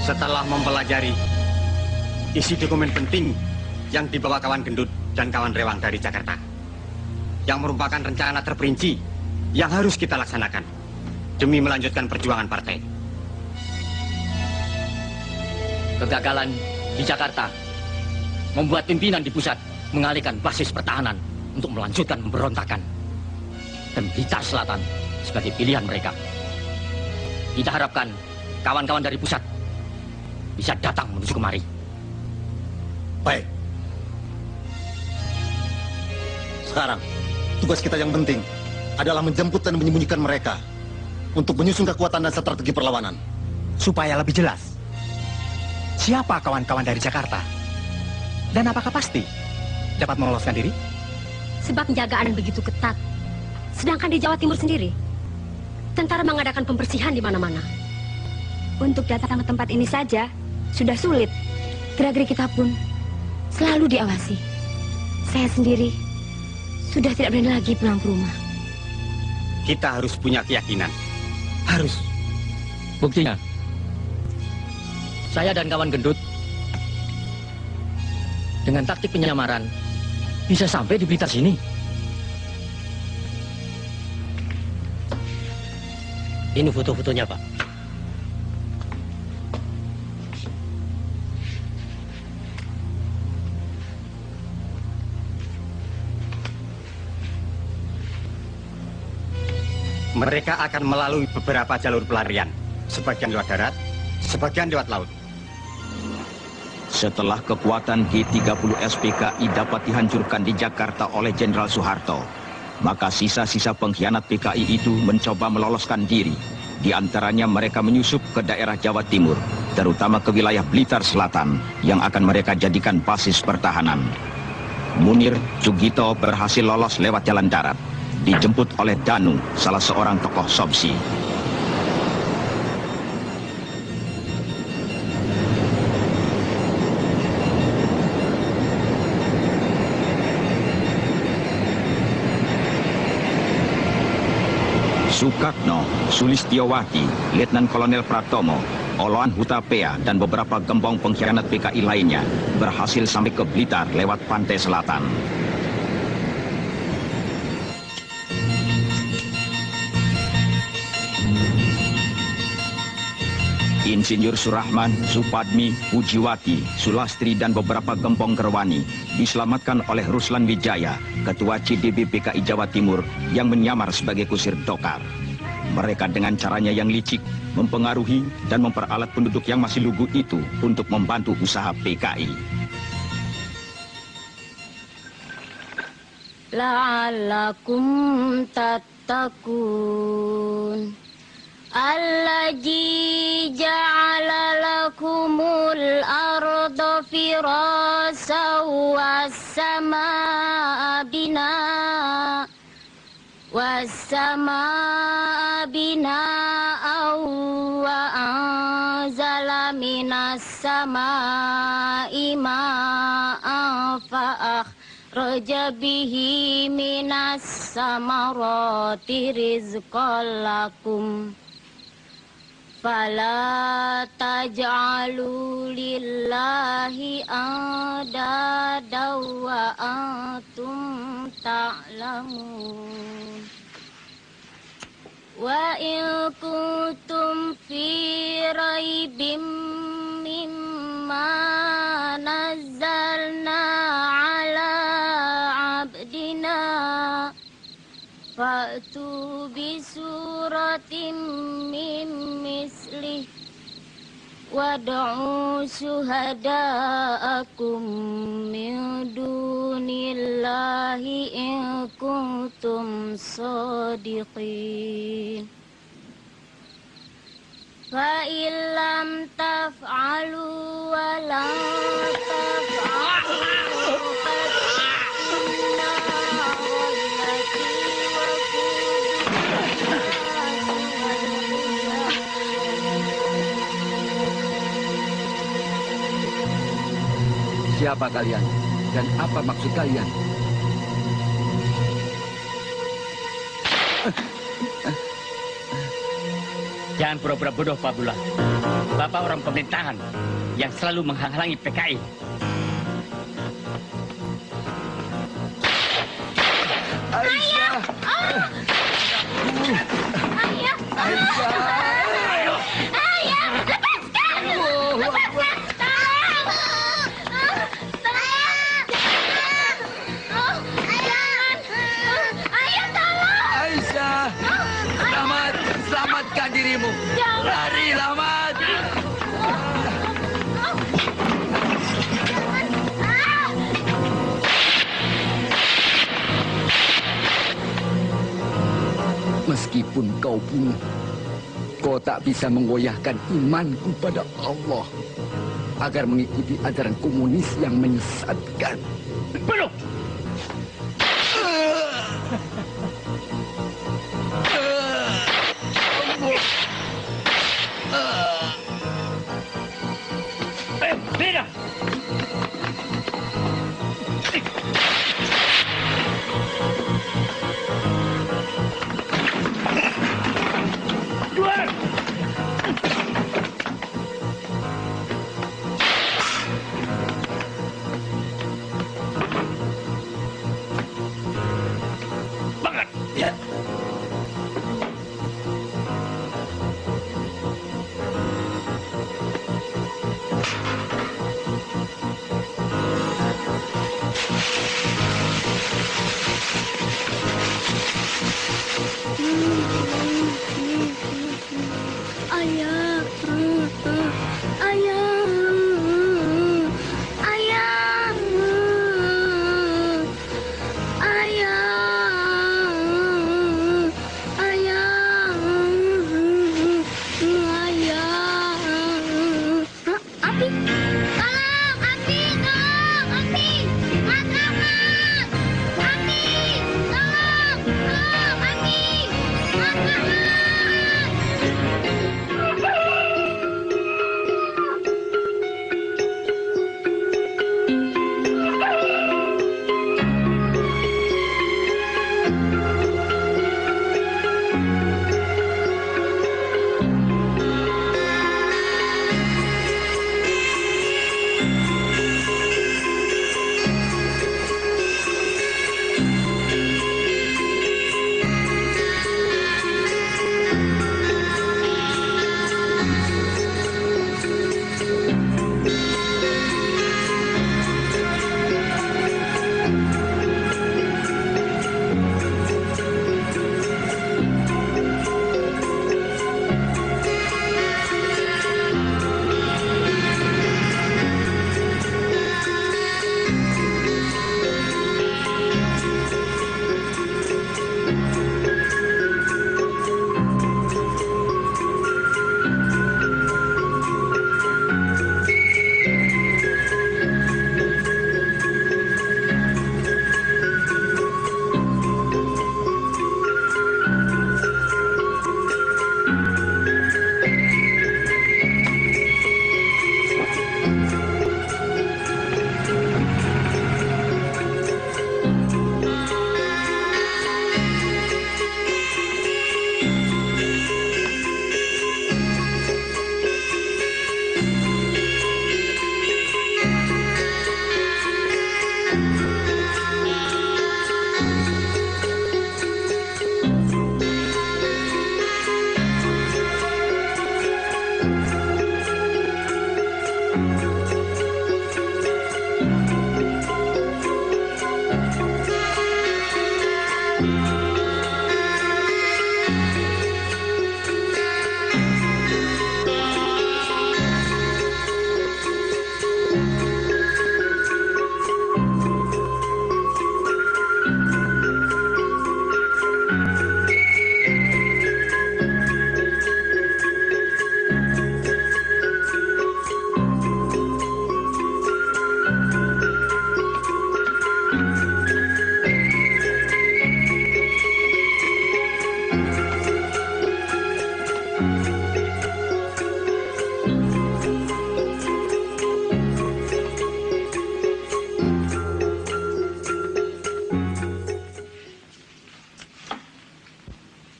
Setelah mempelajari isi dokumen penting yang dibawa kawan gendut dan kawan rewang dari Jakarta, yang merupakan rencana terperinci yang harus kita laksanakan demi melanjutkan perjuangan partai. Kegagalan di Jakarta membuat pimpinan di pusat mengalihkan basis pertahanan untuk melanjutkan pemberontakan, dan Blitar Selatan sebagai pilihan mereka. Kita harapkan kawan-kawan dari pusat bisa datang menuju kemari. Baik. Sekarang, tugas kita yang penting adalah menjemput dan menyembunyikan mereka untuk menyusun kekuatan dan strategi perlawanan. Supaya lebih jelas, siapa kawan-kawan dari Jakarta? Dan apakah pasti dapat meloloskan diri? Sebab penjagaan begitu ketat. Sedangkan di Jawa Timur sendiri, tentara mengadakan pembersihan di mana-mana. Untuk datang ke tempat ini saja sudah sulit. Gerak-gerik kita pun selalu diawasi. Saya sendiri sudah tidak berani lagi pulang ke rumah. Kita harus punya keyakinan. Harus. Buktinya, saya dan kawan gendut dengan taktik penyamaran bisa sampai di Blitar sini. Ini foto-fotonya, Pak. Mereka akan melalui beberapa jalur pelarian. Sebagian lewat darat, sebagian lewat laut. Setelah kekuatan G30 SPKI dapat dihancurkan di Jakarta oleh Jenderal Soeharto, maka sisa-sisa pengkhianat PKI itu mencoba meloloskan diri. Di antaranya mereka menyusup ke daerah Jawa Timur, terutama ke wilayah Blitar Selatan, yang akan mereka jadikan basis pertahanan. Munir Sugito berhasil lolos lewat jalan darat, dijemput oleh Danu, salah seorang tokoh Sobsi. Sukatno, Sulistiowati, Letnan Kolonel Pratomo, Oloan Hutapea, dan beberapa gembong pengkhianat PKI lainnya berhasil sampai ke Blitar lewat pantai selatan. Insinyur Surahman, Supadmi, Pujiwati, Sulastri, dan beberapa gembong Gerwani diselamatkan oleh Ruslan Wijaya, Ketua CDB PKI Jawa Timur yang menyamar sebagai kusir Dokar. Mereka dengan caranya yang licik mempengaruhi dan memperalat penduduk yang masih lugu itu untuk membantu usaha PKI. La'allakum tattaqun. Allazi ja'ala lakumul arda firasa was-samaa binaa wa anzala minas samaa'i ma'an fa'akhraja bihi minas samarati rizqan lakum. Fala taj'alu lillahi andada wa antum ta'lamun. Wa in kuntum fi raibim mimma nazzalna ala abdina fa'tu bi suratim min mislih wad'u syuhada'akum min dunillahi in kuntum shadiqin. Fa illam taf'alu wa la taf'alu Siapa kalian dan apa maksud kalian? Jangan pura-pura bodoh, Pak Bulan. Bapak orang pemerintahan yang selalu menghalangi PKI. Aisyah! Ayah! Aisyah! Ayah! Lepaskan! Lepaskan! Tolong! Tolong! Jangan! Ayah, tolong! Aisyah! Selamatkan dirimu! Jangan! Lari, Lamat! Meskipun kau bunuh, kau tak bisa menggoyahkan imanku pada Allah agar mengikuti ajaran komunis yang menyesatkan. Bunuh! Beda! Keluar! Bangat! Ya. Ayah! Ayah! Ayah! Ayah! Ayah! Ayah! Api! Tolong! Api! Tolong! Api! Mas Ahmad! Api! Tolong! Tolong! Api! Mas Ahmad!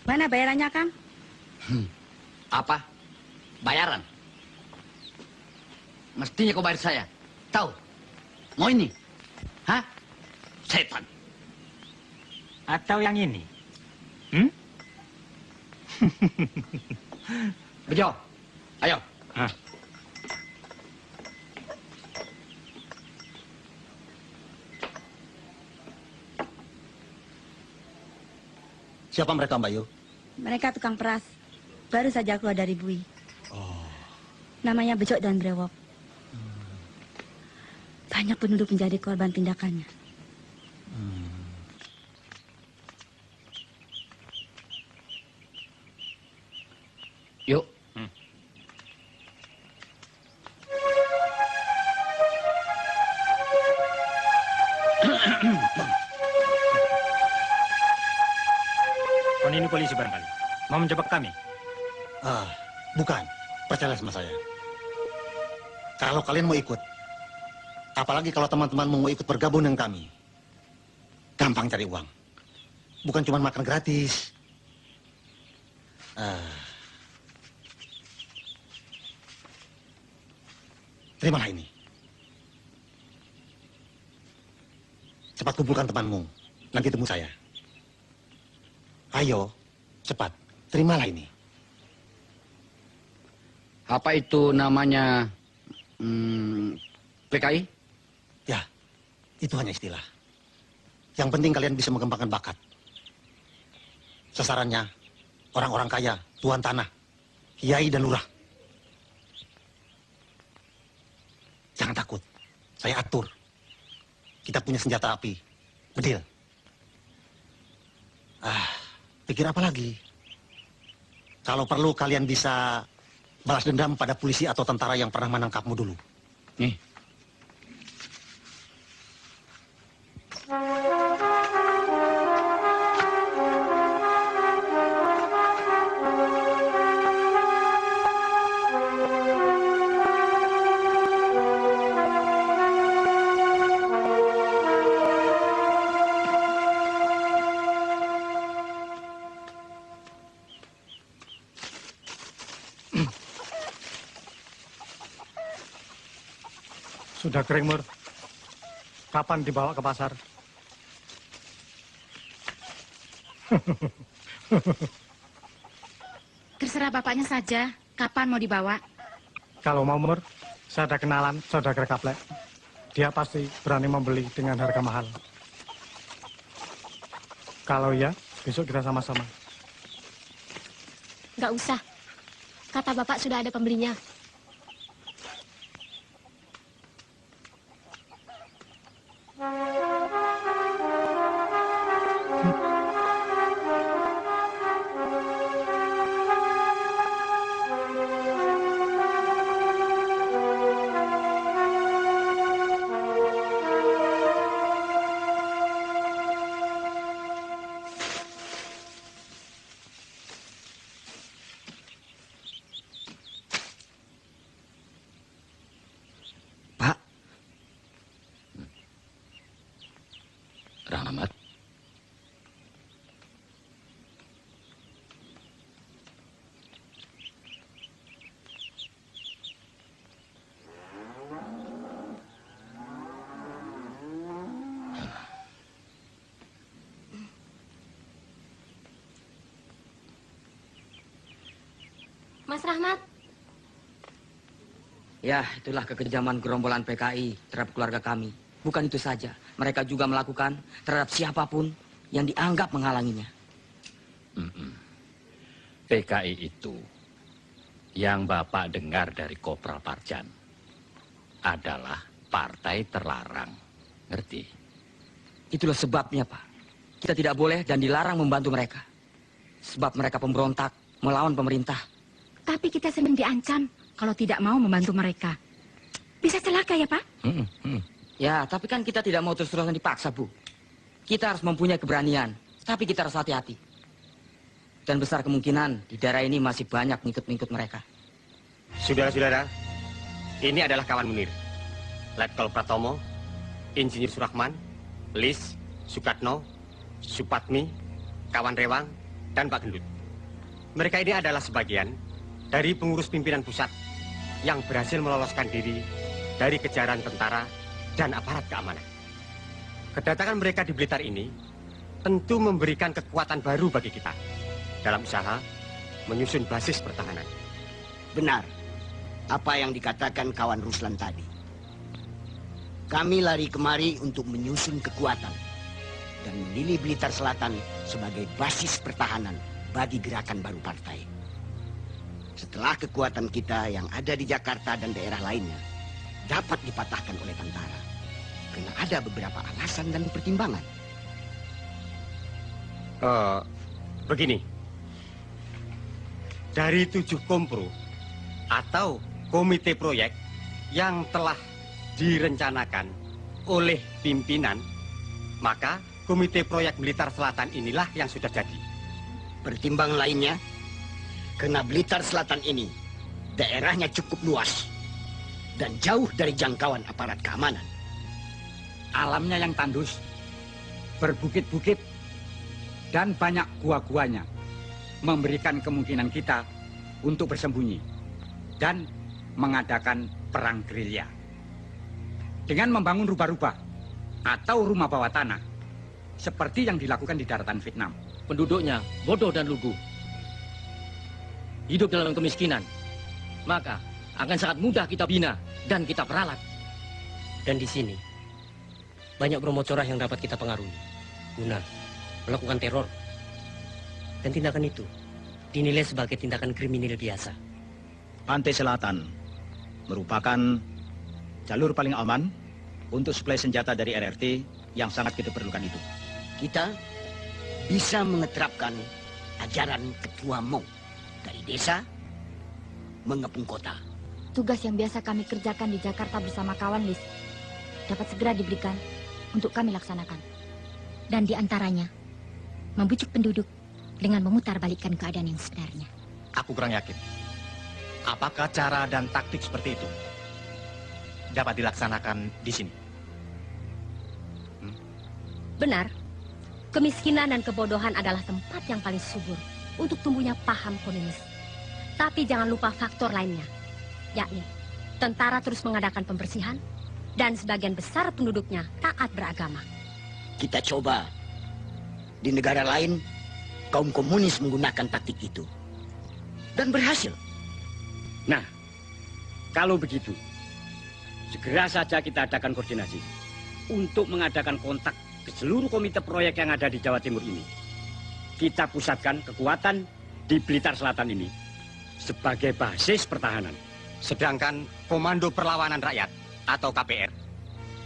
Mana bayarannya, Kang? Apa? Bayaran? Mestinya kau bayar saya. Tahu? Mau ini? Hah? Setan. Atau yang ini? Bejo, ayo. Hah? Siapa mereka, Mbak Yu? Mereka tukang peras. Baru saja keluar dari bui. Namanya Bejo dan Brewok. Banyak penduduk menjadi korban tindakannya. Yuk. Kon ini polisi barangkali. Mau menjebak kami? Bukan. Percaya sama saya. Kalau kalian mau ikut, apalagi kalau teman-teman mau ikut bergabung dengan kami, gampang cari uang. Bukan cuma makan gratis. Terimalah ini. Cepat kumpulkan temanmu. Nanti temu saya. Ayo, cepat. Terimalah ini. Apa itu namanya PKI? Ya, itu hanya istilah. Yang penting kalian bisa mengembangkan bakat. Sasarannya, orang-orang kaya, tuan tanah, kiai dan lurah. Jangan takut, saya atur. Kita punya senjata api, bedil. Pikir apa lagi? Kalau perlu kalian bisa balas dendam pada polisi atau tentara yang pernah menangkapmu dulu. Nih. Sudah kering, Mur. Kapan dibawa ke pasar? Terserah bapaknya saja, kapan mau dibawa? Kalau mau, Mur, saya ada kenalan saudagar Kaplek. Dia pasti berani membeli dengan harga mahal. Kalau iya, besok kita sama-sama. Nggak usah. Kata bapak sudah ada pembelinya. Rahmat. Mas Rahmat. Ya, itulah kekejaman gerombolan PKI terhadap keluarga kami. Bukan itu saja, mereka juga melakukan terhadap siapapun yang dianggap menghalanginya. PKI itu yang Bapak dengar dari Kopral Parjan adalah partai terlarang. Ngerti? Itulah sebabnya, Pak. Kita tidak boleh dan dilarang membantu mereka. Sebab mereka pemberontak melawan pemerintah. Tapi kita sering diancam kalau tidak mau membantu mereka. Bisa celaka ya, Pak? Ya, tapi kan kita tidak mau terus-terusan dipaksa, Bu. Kita harus mempunyai keberanian, tapi kita harus hati-hati. Dan besar kemungkinan di daerah ini masih banyak ngikut-ngikut mereka. Saudara-saudara, ini adalah kawan Munir. Letkol Pratomo, Insinyur Surahman, Lis, Sukatno, Supatmi, kawan Rewang, dan Pak Gendut. Mereka ini adalah sebagian dari pengurus pimpinan pusat yang berhasil meloloskan diri dari kejaran tentara dan aparat keamanan. Kedatangan mereka di Blitar ini tentu memberikan kekuatan baru bagi kita dalam usaha menyusun basis pertahanan. Benar apa yang dikatakan kawan Ruslan tadi. Kami lari kemari untuk menyusun kekuatan dan memilih Blitar Selatan sebagai basis pertahanan bagi gerakan baru partai. Setelah kekuatan kita yang ada di Jakarta dan daerah lainnya dapat dipatahkan oleh tentara, karena ada beberapa alasan dan pertimbangan. Begini, dari 7 kompro atau komite proyek yang telah direncanakan oleh pimpinan, maka komite proyek Blitar Selatan inilah yang sudah jadi. Pertimbangan lainnya, karena Blitar Selatan ini daerahnya cukup luas dan jauh dari jangkauan aparat keamanan. Alamnya yang tandus, berbukit-bukit, dan banyak gua-guanya memberikan kemungkinan kita untuk bersembunyi dan mengadakan perang gerilya. Dengan membangun rubah-rubah atau rumah bawah tanah, seperti yang dilakukan di daratan Vietnam. Penduduknya bodoh dan lugu, hidup dalam kemiskinan, maka akan sangat mudah kita bina dan kita peralat. Dan di sini banyak bromocorah yang dapat kita pengaruhi guna melakukan teror. Dan tindakan itu dinilai sebagai tindakan kriminal biasa. Pantai Selatan merupakan jalur paling aman untuk suplai senjata dari RRT yang sangat kita perlukan itu. Kita bisa mengeterapkan ajaran Ketua Mong dari desa mengepung kota. Tugas yang biasa kami kerjakan di Jakarta bersama kawan Lis dapat segera diberikan untuk kami laksanakan. Dan diantaranya, membujuk penduduk dengan memutarbalikkan keadaan yang sebenarnya. Aku kurang yakin. Apakah cara dan taktik seperti itu dapat dilaksanakan di sini? Benar, kemiskinan dan kebodohan adalah tempat yang paling subur untuk tumbuhnya paham komunis. Tapi jangan lupa faktor lainnya, yakni tentara terus mengadakan pembersihan dan sebagian besar penduduknya taat beragama. Kita coba. Di negara lain, kaum komunis menggunakan taktik itu. Dan berhasil. Nah, kalau begitu, segera saja kita adakan koordinasi untuk mengadakan kontak ke seluruh komite proyek yang ada di Jawa Timur ini. Kita pusatkan kekuatan di Blitar Selatan ini sebagai basis pertahanan. Sedangkan Komando Perlawanan Rakyat atau KPR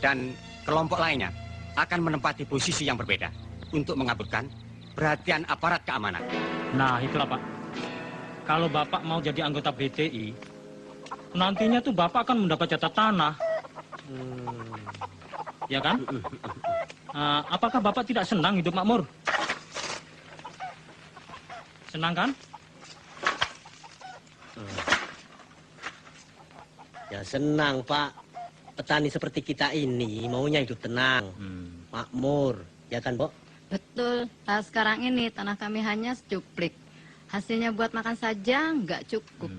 dan kelompok lainnya akan menempati posisi yang berbeda untuk mengaburkan perhatian aparat keamanan. Nah, itulah Pak. Kalau Bapak mau jadi anggota BTI, nantinya tuh Bapak akan mendapat jatah tanah. Ya kan? Apakah Bapak tidak senang hidup makmur? Senang kan? Ya senang, Pak. Petani seperti kita ini maunya hidup tenang, makmur, ya kan, Pok? Betul. Nah, sekarang ini tanah kami hanya secuplik. Hasilnya buat makan saja nggak cukup.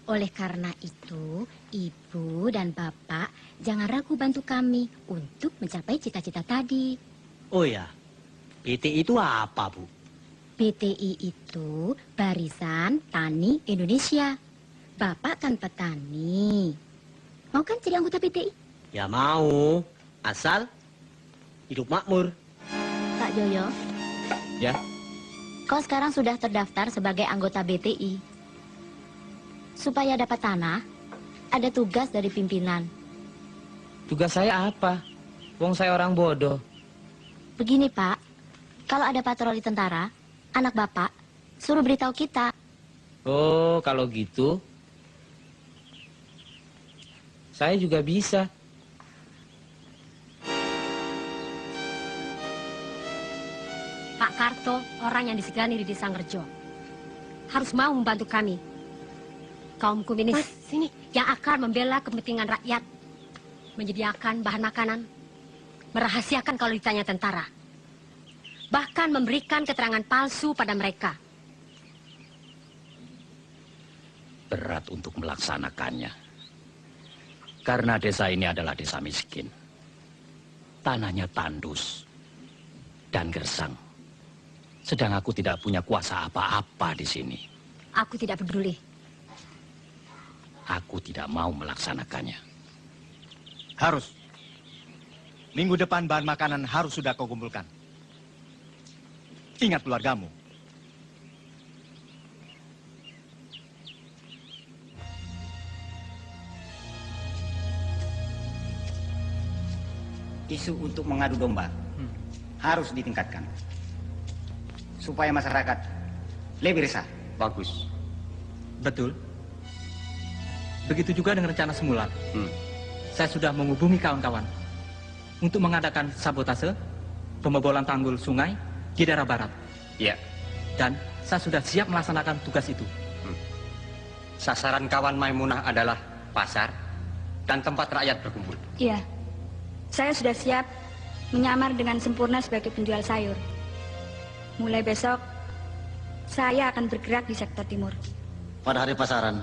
Oleh karena itu, Ibu dan Bapak jangan ragu bantu kami untuk mencapai cita-cita tadi. Oh ya, BTI itu apa, Bu? BTI itu Barisan Tani Indonesia. Bapak kan petani. Mau kan jadi anggota BTI? Ya mau, asal hidup makmur. Pak Joyo. Ya. Kau sekarang sudah terdaftar sebagai anggota BTI. Supaya dapat tanah, ada tugas dari pimpinan. Tugas saya apa? Wong saya orang bodoh. Begini, Pak. Kalau ada patroli tentara, anak Bapak suruh beritahu kita. Oh, kalau gitu saya juga bisa. Pak Karto, orang yang disegani di Desa Ngerjo, harus mau membantu kami. Kaum komunis sini yang akan membela kepentingan rakyat, menyediakan bahan makanan, merahasiakan kalau ditanya tentara, bahkan memberikan keterangan palsu pada mereka. Berat untuk melaksanakannya. Karena desa ini adalah desa miskin. Tanahnya tandus dan gersang. Sedang aku tidak punya kuasa apa-apa di sini. Aku tidak peduli. Aku tidak mau melaksanakannya. Harus. Minggu depan bahan makanan harus sudah kau kumpulkan. Ingat keluargamu. Isu untuk mengadu domba harus ditingkatkan supaya masyarakat lebih resah. Bagus. Betul. Begitu juga dengan rencana semula. Saya sudah menghubungi kawan-kawan untuk mengadakan sabotase pembobolan tanggul sungai di daerah barat. Iya. Dan saya sudah siap melaksanakan tugas itu. Sasaran kawan Maimunah adalah pasar dan tempat rakyat berkumpul. Iya. Saya sudah siap menyamar dengan sempurna sebagai penjual sayur. Mulai besok, saya akan bergerak di sektor timur. Pada hari pasaran,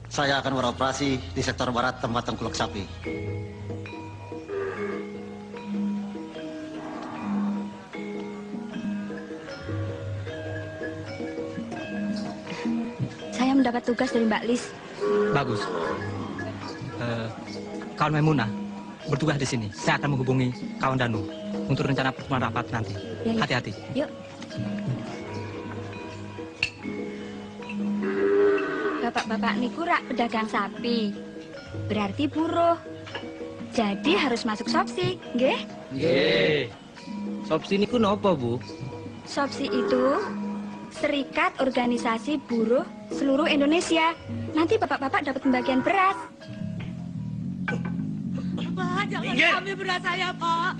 saya akan beroperasi di sektor barat tempat tengkulak sapi. Saya mendapat tugas dari Mbak Lis. Bagus. Kawan Maimunah bertugas di sini. Saya akan menghubungi kawan Danu untuk rencana pertemuan rapat nanti. Ya. Hati-hati. Yuk. Bapak-bapak niku rak pedagang sapi. Berarti buruh. Jadi harus masuk Sopsi, nggih? Nggih. Sopsi niku napa, Bu? Sopsi itu Serikat Organisasi Buruh Seluruh Indonesia. Nanti bapak-bapak dapat pembagian beras. Pak, jangan ambil beras saya, Pak.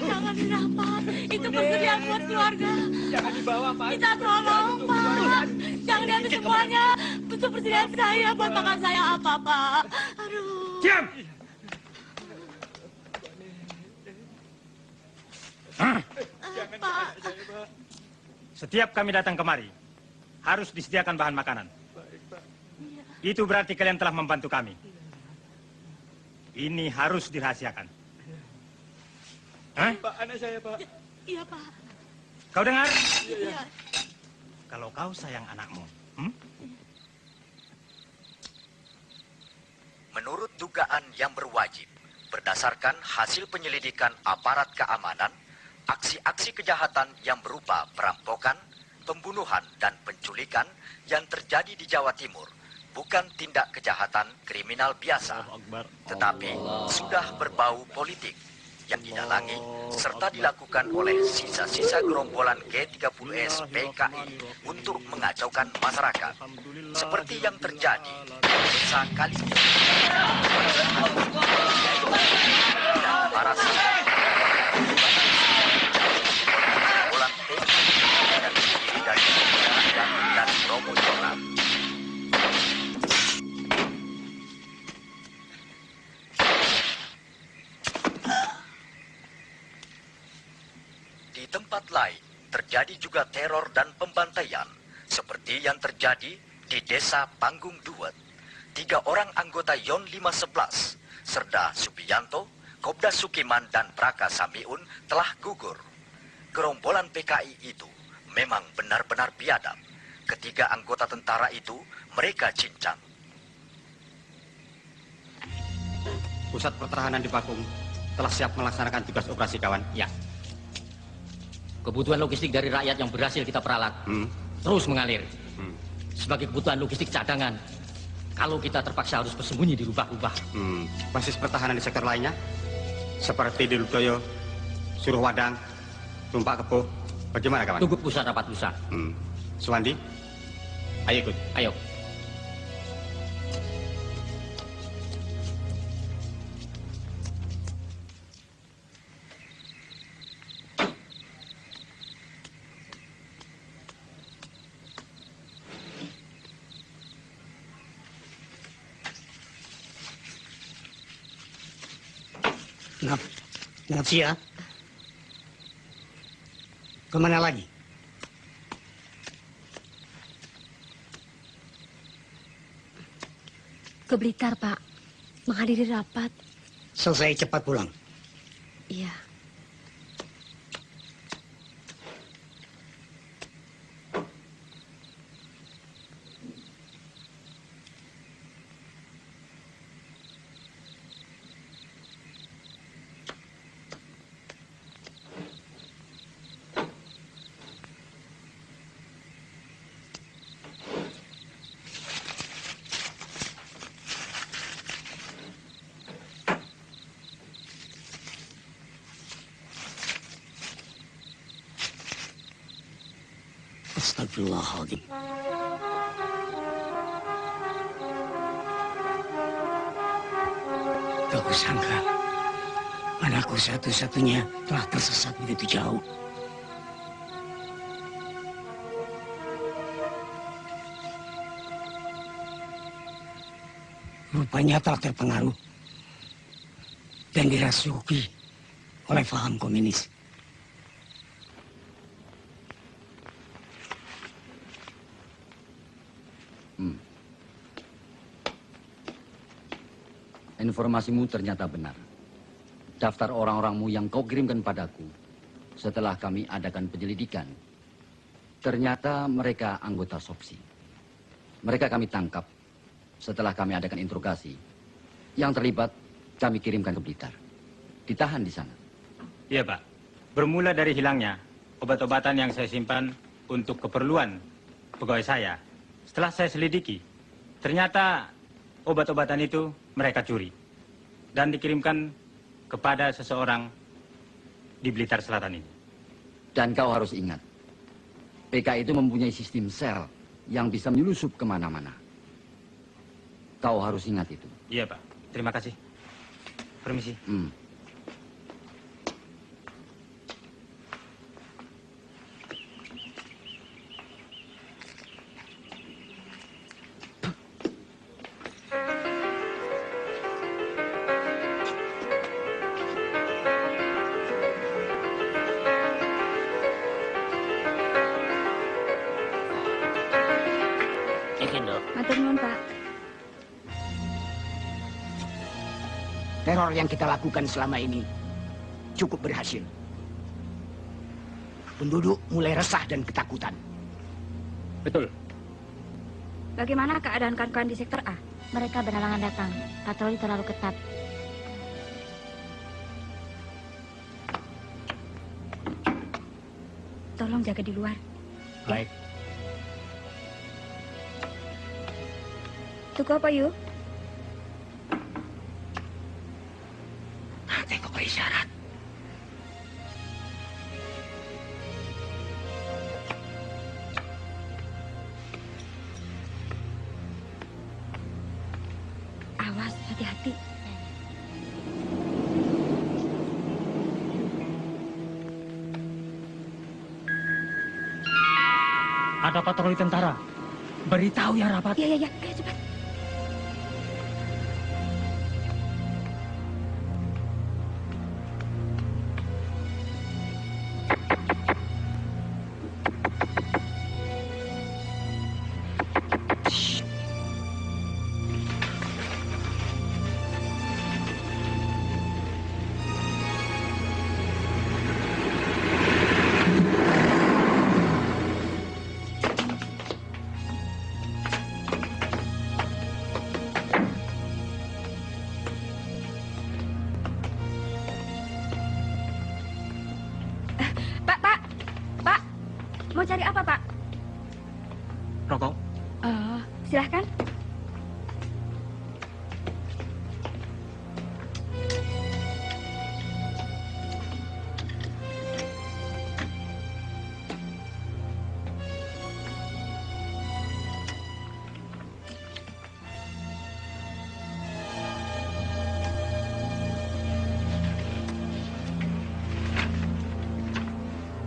Jangan dirampas. Itu persediaan buat keluarga. Jangan dibawa, Pak. Kita tolong, Pak. Jangan diambil semuanya. Untuk persediaan saya, buat makan saya apa, Pak. Aduh. Diam! Pak. Setiap kami datang kemari, harus disediakan bahan makanan. Itu berarti kalian telah membantu kami. Ini harus dirahasiakan. Hah? Pak, anak saya, Pak. Iya, Pak. Kau dengar? Iya. Kalau kau sayang anakmu, Menurut dugaan yang berwajib, berdasarkan hasil penyelidikan aparat keamanan, aksi-aksi kejahatan yang berupa perampokan, pembunuhan, dan penculikan yang terjadi di Jawa Timur bukan tindak kejahatan kriminal biasa, tetapi sudah berbau politik yang didalangi serta dilakukan oleh sisa-sisa gerombolan G30S PKI untuk mengacaukan masyarakat, seperti yang terjadi di desa Kaliki. Dan para gerombolan PKI yang terdiri dari dan promosional. Di tempat lain, terjadi juga teror dan pembantaian, seperti yang terjadi di desa Panggung Duet. 3 orang anggota Yon 511, Serda Subianto, Kobda Sukiman, dan Praka Samiun telah gugur. Gerombolan PKI itu memang benar-benar biadab. Ketiga anggota tentara itu, mereka cincang. Pusat pertahanan di Pakung telah siap melaksanakan tugas operasi kawan. Ya. Kebutuhan logistik dari rakyat yang berhasil kita peralat terus mengalir. Sebagai kebutuhan logistik cadangan, kalau kita terpaksa harus bersembunyi di rubah-rubah. Basis pertahanan di sektor lainnya, seperti di Ludoyo, Suruhwadang, Tumpak Kepo, bagaimana kawan? Tunggu pusat rapat lusa. Suwandi, ayo ikut. Ayo. Napsia, kemana lagi? Ke Blitar, Pak. Menghadiri rapat. Selesai cepat pulang. Iya. Astagfirullahaladzim. Tak kusangka anakku satu-satunya telah tersesat begitu jauh. Rupanya telah terpengaruh dan dirasuki oleh paham komunis. Informasimu ternyata benar. Daftar orang-orangmu yang kau kirimkan padaku setelah kami adakan penyelidikan, ternyata mereka anggota SOPSI. Mereka kami tangkap setelah kami adakan interogasi. Yang terlibat kami kirimkan ke Blitar. Ditahan di sana. Iya, Pak. Bermula dari hilangnya obat-obatan yang saya simpan untuk keperluan pegawai saya. Setelah saya selidiki, ternyata obat-obatan itu mereka curi dan dikirimkan kepada seseorang di Blitar Selatan ini. Dan kau harus ingat, PK itu mempunyai sistem sel yang bisa menyelusup kemana-mana. Kau harus ingat itu. Iya, Pak. Terima kasih. Permisi. Matur nuwun, Pak. Teror yang kita lakukan selama ini cukup berhasil. Penduduk mulai resah dan ketakutan. Betul. Bagaimana keadaan kawan-kawan di sektor A? Mereka berhalangan datang. Patroli terlalu ketat. Tolong jaga di luar. Baik. Tuku apa, yuk? Tengok isyarat. Awas, hati-hati. Ada patroli tentara. Beritahu ya, rapat. Iya, ayo cepat. Mau cari apa, Pak? Rokok. Oh, silahkan.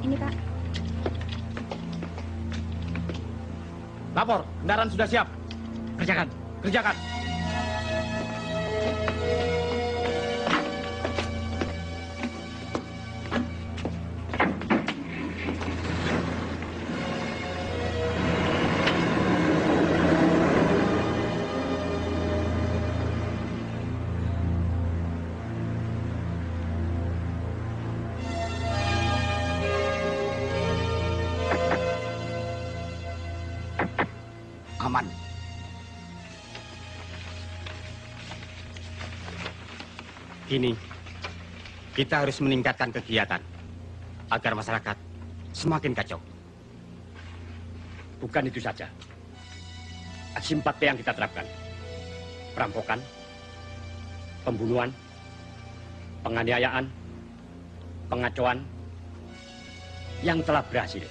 Ini, Pak. Lapor, kendaraan sudah siap. Kerjakan, kerjakan. aman. Kini, kita harus meningkatkan kegiatan agar masyarakat semakin kacau. Bukan itu saja. Aksi 4P yang kita terapkan. Perampokan, pembunuhan, penganiayaan, pengacauan yang telah berhasil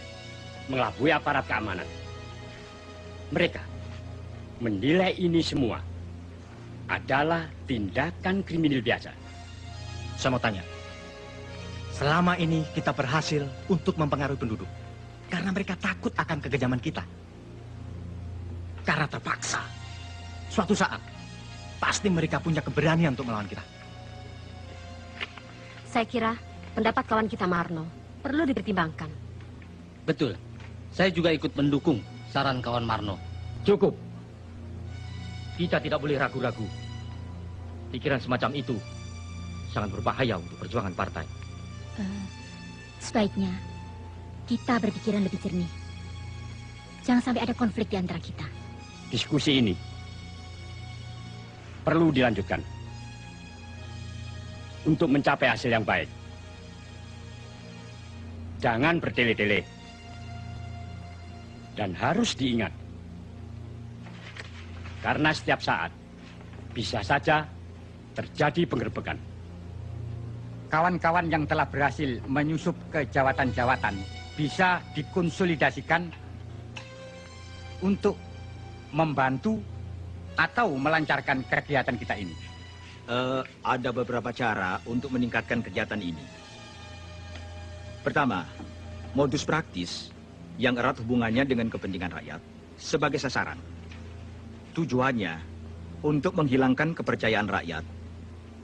mengelabui aparat keamanan. Mereka menilai ini semua adalah tindakan kriminal biasa. Saya mau tanya, selama ini kita berhasil untuk mempengaruhi penduduk karena mereka takut akan kekejaman kita. Karena terpaksa, suatu saat pasti mereka punya keberanian untuk melawan kita. Saya kira pendapat kawan kita Marno perlu dipertimbangkan. Betul. Saya juga ikut mendukung saran kawan Marno. Cukup. Kita tidak boleh ragu-ragu. Pikiran semacam itu sangat berbahaya untuk perjuangan partai. Sebaiknya kita berpikiran lebih jernih. Jangan sampai ada konflik di antara kita. Diskusi ini perlu dilanjutkan untuk mencapai hasil yang baik. Jangan bertele-tele. Dan harus diingat, karena setiap saat bisa saja terjadi penggerbekan. Kawan-kawan yang telah berhasil menyusup ke jawatan-jawatan bisa dikonsolidasikan untuk membantu atau melancarkan kegiatan kita ini. Ada beberapa cara untuk meningkatkan kegiatan ini. Pertama, modus praktis yang erat hubungannya dengan kepentingan rakyat sebagai sasaran. Tujuannya untuk menghilangkan kepercayaan rakyat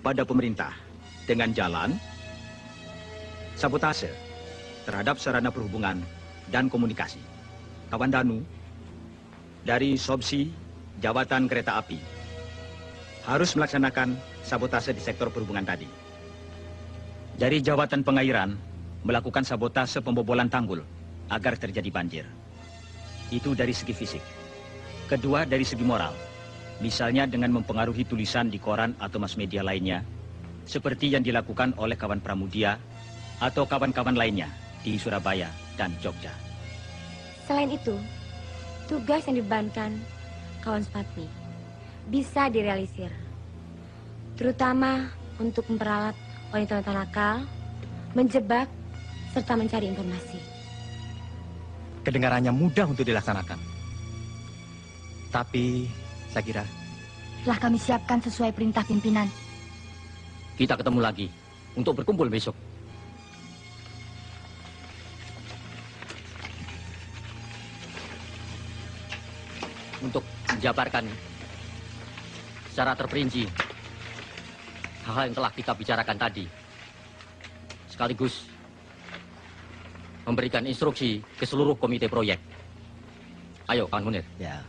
pada pemerintah dengan jalan sabotase terhadap sarana perhubungan dan komunikasi. Kawan Danu dari Sobsi Jabatan Kereta Api harus melaksanakan sabotase di sektor perhubungan tadi. Dari Jabatan Pengairan melakukan sabotase pembobolan tanggul agar terjadi banjir. Itu dari segi fisik. Kedua, dari segi moral. Misalnya dengan mempengaruhi tulisan di koran atau mass media lainnya, seperti yang dilakukan oleh kawan Pramudia atau kawan-kawan lainnya di Surabaya dan Jogja. Selain itu, tugas yang dibebankan kawan Spatmi bisa direalisir, terutama untuk memperalat wanita-wanita nakal, menjebak, serta mencari informasi. Kedengarannya mudah untuk dilaksanakan. Tapi, saya kira Telah kami siapkan sesuai perintah pimpinan. Kita ketemu lagi untuk berkumpul besok. Untuk menjabarkan secara terperinci hal-hal yang telah kita bicarakan tadi, sekaligus memberikan instruksi ke seluruh komite proyek. Ayo, kawan Munir. Ya.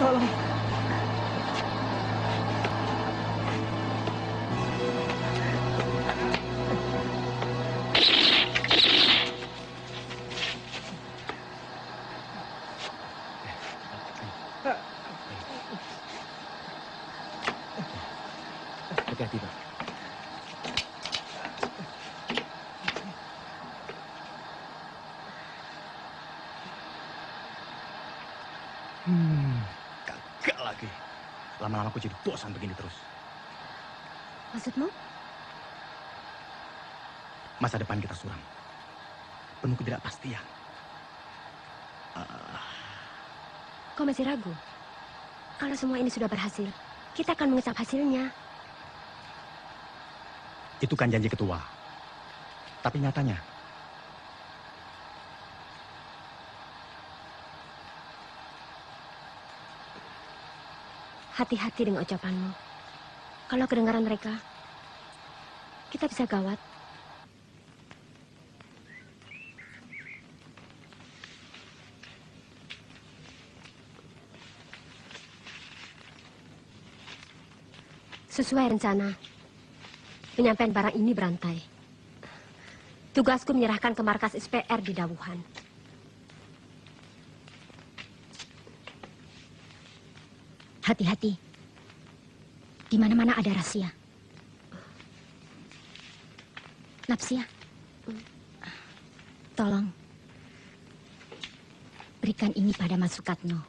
Tolong. Hati-hati, Pak. Gagal lagi. Lama-lama aku jadi bosan begini terus. Maksudmu? Masa depan kita suram. Penuh ketidakpastian. Kau masih ragu? Kalau semua ini sudah berhasil, kita akan mengecap hasilnya. Itu kan janji ketua. Tapi nyatanya, hati-hati dengan ucapanmu. Kalau kedengaran mereka, kita bisa gawat. Sesuai rencana, penyampaian barang ini berantai. Tugasku menyerahkan ke markas SPR di Dawuhan. Hati-hati. Di mana-mana ada rahasia. Napsia, tolong berikan ini pada Mas Sukatno.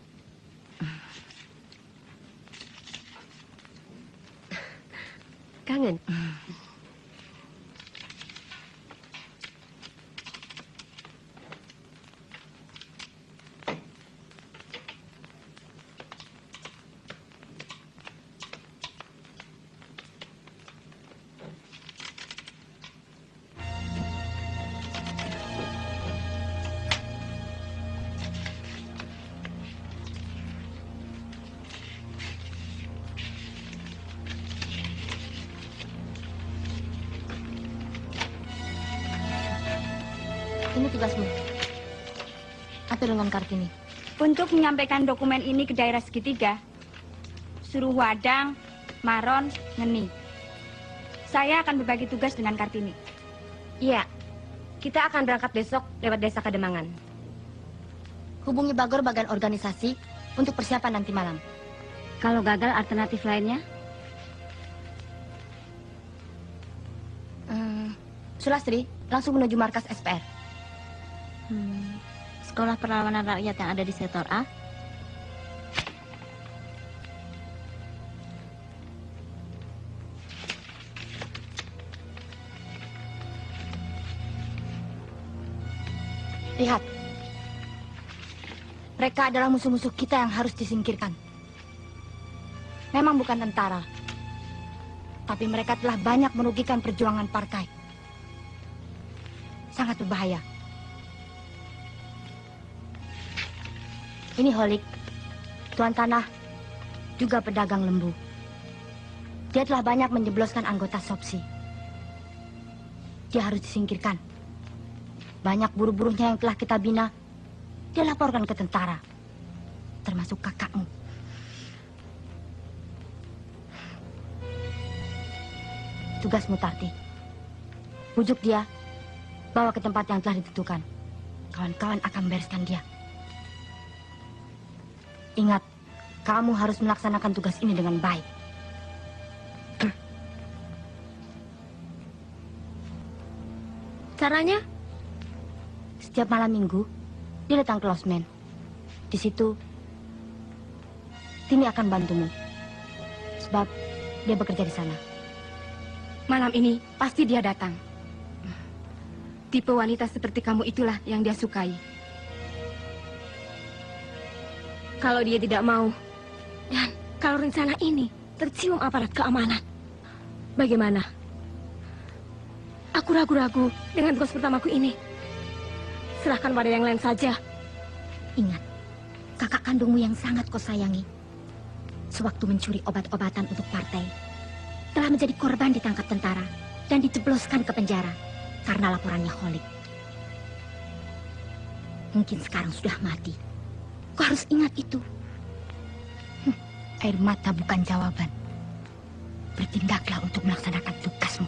Kangen? Ini tugasmu. Atur dengan Kartini. Untuk menyampaikan dokumen ini ke daerah segitiga, suruh Wadang, Maron, Ngeni. Saya akan berbagi tugas dengan Kartini. Iya, kita akan berangkat besok lewat desa Kademangan. Hubungi Bagor bagian organisasi untuk persiapan nanti malam. Kalau gagal, alternatif lainnya? Sulastri, langsung menuju markas SPR. Sekolah Perlawanan Rakyat yang ada di sektor A. Lihat. Mereka adalah musuh-musuh kita yang harus disingkirkan. Memang bukan tentara. Tapi mereka telah banyak merugikan perjuangan Parkai. Sangat berbahaya. Ini Holik, tuan tanah, juga pedagang lembu. Dia telah banyak menjebloskan anggota Sopsi. Dia harus disingkirkan. Banyak buruh-buruhnya yang telah kita bina, dia laporkan ke tentara, termasuk kakakmu. Tugasmu, Tarti. Bujuk dia, bawa ke tempat yang telah ditentukan. Kawan-kawan akan membereskan dia. Ingat, kamu harus melaksanakan tugas ini dengan baik. Caranya? Setiap malam minggu, dia datang ke losmen. Di situ, Tini akan bantumu. Sebab dia bekerja di sana. Malam ini pasti dia datang. Tipe wanita seperti kamu itulah yang dia sukai. Kalau dia tidak mau, dan kalau rencana ini tercium aparat keamanan, bagaimana? Aku ragu-ragu dengan tugas pertamaku ini. Serahkan pada yang lain saja. Ingat, kakak kandungmu yang sangat kau sayangi, sewaktu mencuri obat-obatan untuk partai, telah menjadi korban ditangkap tentara dan dijebloskan ke penjara karena laporannya holik. Mungkin sekarang sudah mati. Kau harus ingat itu. Air mata bukan jawaban. Bertindaklah untuk melaksanakan tugasmu.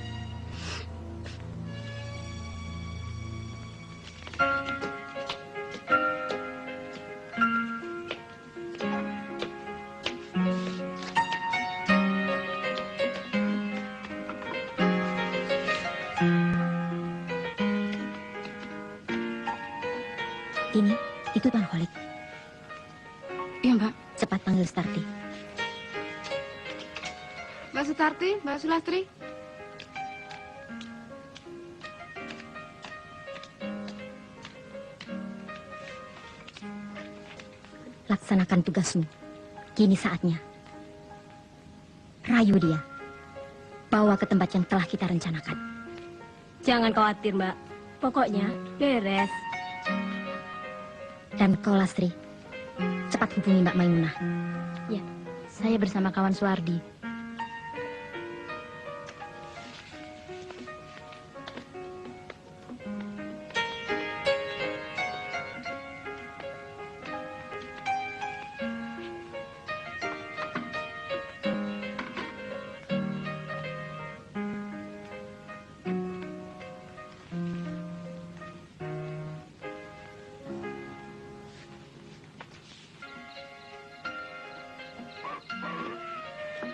Ini, itu Tuan Holik. Iya, Mbak. Cepat panggil Starti. Mbak Sutarti, Mbak Sulastri. Laksanakan tugasmu. Kini saatnya. Rayu dia. Bawa ke tempat yang telah kita rencanakan. Jangan khawatir, Mbak. Pokoknya beres. Dan kau, Lastri, cepat hubungi Mbak Maimunah. Ya, saya bersama kawan Suwardi.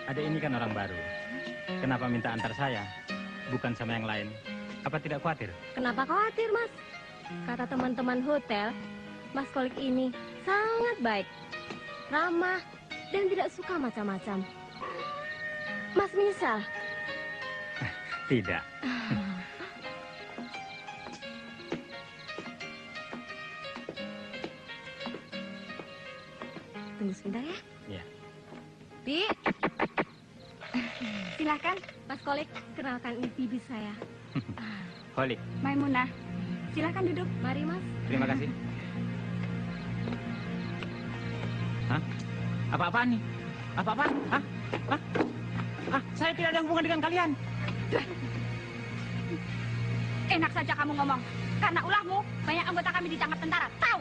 Adek ini kan orang baru. Kenapa minta antar saya? Bukan sama yang lain. Apa tidak khawatir? Kenapa khawatir, Mas? Kata teman-teman hotel, Mas Kolik ini sangat baik, ramah, dan tidak suka macam-macam. Mas menyesal? Tidak. Tunggu sebentar ya. Ya. Bi, silakan Mas Kolik, kenalkan ini bibi saya. Holik. Maimunah, silakan duduk. Mari, Mas. Terima kasih. Hah? Apa-apaan nih? Apa-apaan? Hah? Hah? Ah, saya tidak ada hubungan dengan kalian. Enak saja kamu ngomong. Karena ulahmu, banyak anggota kami ditangkap tentara. Tahu?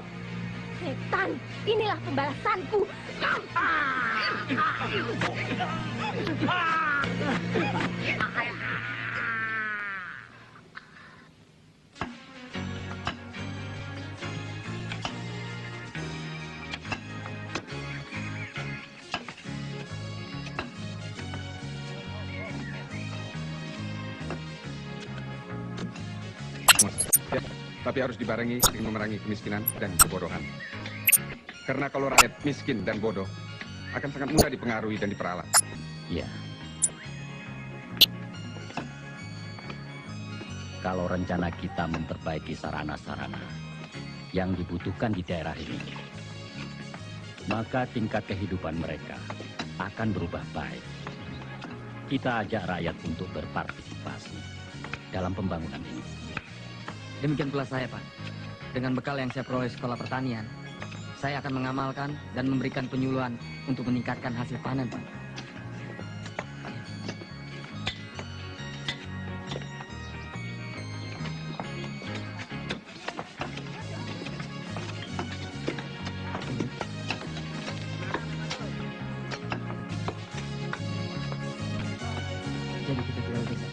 Setan, inilah pembalasanku. Ya, tapi harus dibarengi dengan memerangi kemiskinan dan kebodohan. Karena kalau rakyat miskin dan bodoh, akan sangat mudah dipengaruhi dan diperalat. Ya. Kalau rencana kita memperbaiki sarana-sarana yang dibutuhkan di daerah ini, maka tingkat kehidupan mereka akan berubah baik. Kita ajak rakyat untuk berpartisipasi dalam pembangunan ini. Demikian pula saya, Pak. Dengan bekal yang saya peroleh sekolah pertanian, saya akan mengamalkan dan memberikan penyuluhan untuk meningkatkan hasil panen, Pak. Jadi kita jual desa.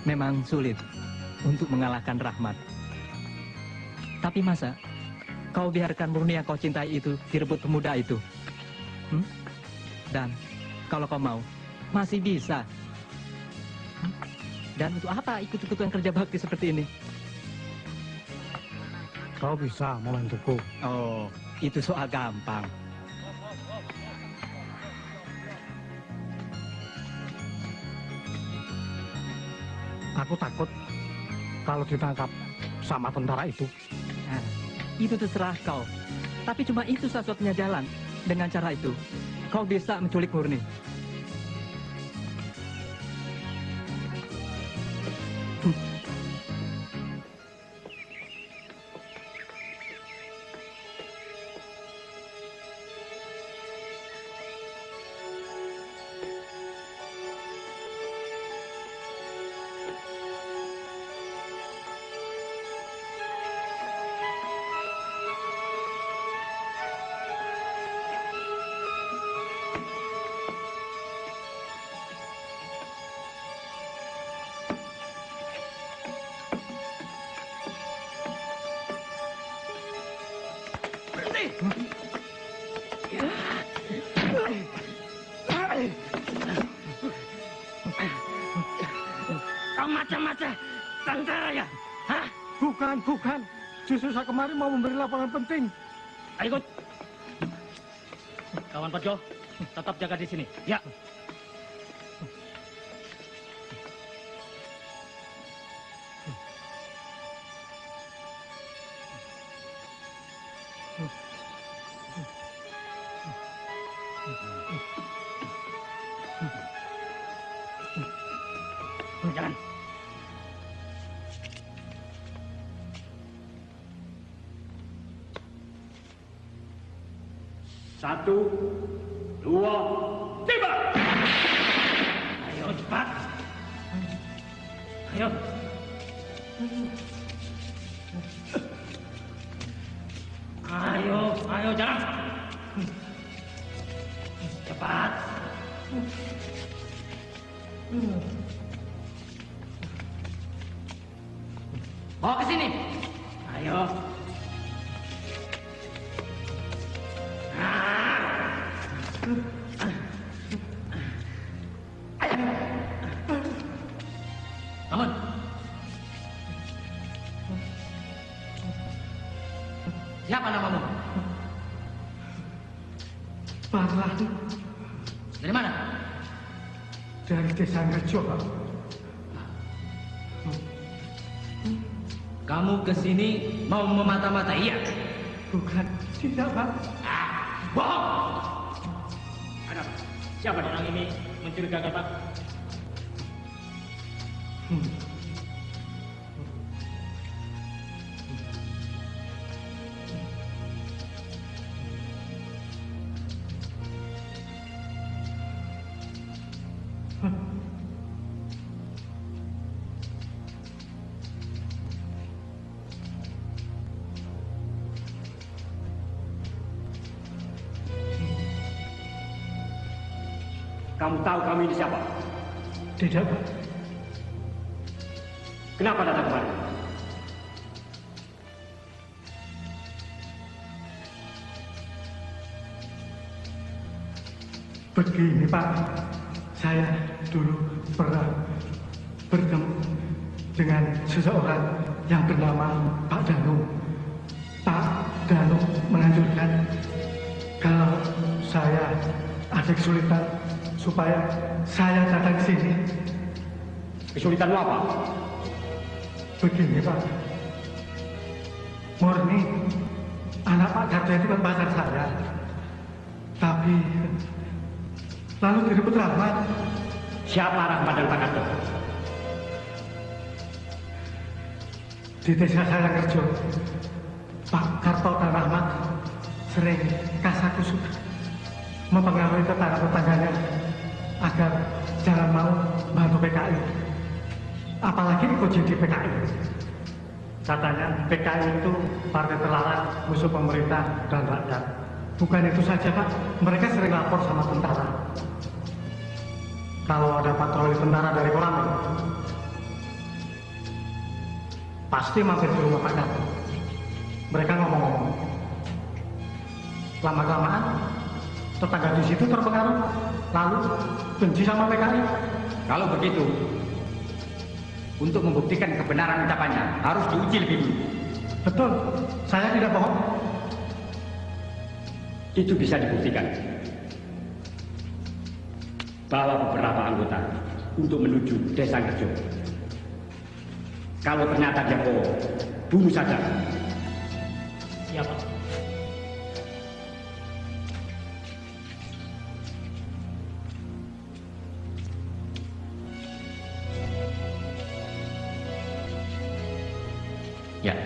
Memang sulit untuk mengalahkan Rahmat. Tapi masa kau biarkan murni yang kau cintai itu direbut pemuda itu? Dan kalau kau mau, masih bisa. Dan untuk apa ikut-ikutan kerja bakti seperti ini? Kau bisa membantuku. Oh, itu soal gampang. Aku takut kalau ditangkap sama tentara itu. Nah, itu terserah kau. Tapi cuma itu satu-satunya jalan. Dengan cara itu, kau bisa menculik Murni. Kau macam-macam tentara ya? Hah? Bukan. Justru saya kemarin mau memberi laporan penting. Ayo ikut. Kawan Pajo, tetap jaga di sini. Ya. Jalan. Satu, dua, tiba! Ayo cepat. Ayo. Ayo jalan. Cepat. Bawa ke sini. Ayo. Bangun. Siapa namamu? Parlan. Dari mana? Dari desa Ngerjo, Pak. Kamu kesini mau memata-mata, iya? Bukan, tidak, Pak. Bohong! Ada apa? Siapa orang ini mencurigakan, Pak? Kamu tahu kami ini siapa? Tidak, Pak. Kenapa datang kemari? Begini, Pak. Saya dulu pernah bertemu dengan seseorang yang bernama Pak Danu. Pak Danu menganjurkan kalau saya ada kesulitan supaya saya datang ke sini. Kesulitanmu apa? Begini, Pak. Murni, anak Pak Darto itu kan pacar saya. Tapi lalu direbut Rahmat. Siapa Rahmat dan Pak Darto? Di desa saya kerja, Pak Darto dan Rahmat sering kasakusuk mempengaruhi tetangga-tetangganya agar jangan mau bantu PKI, apalagi ikut jadi PKI. Katanya PKI itu partai terlarang, musuh pemerintah dan rakyat. Bukan itu saja, Pak, mereka sering lapor sama tentara. Kalau ada patroli tentara dari Koramil, pasti mampir di rumah Pak Darto. Mereka ngomong-ngomong. Lama-kelamaan, tetangga di situ terpengaruh, lalu benci sama PKI. Kalau begitu, untuk membuktikan kebenaran ucapannya, harus diuji lebih dulu. Betul, saya tidak bohong. Itu bisa dibuktikan bahwa beberapa anggota untuk menuju Desa Kerjo. Kalau ternyata dia bohong, bunuh saja. Siapa? Ya.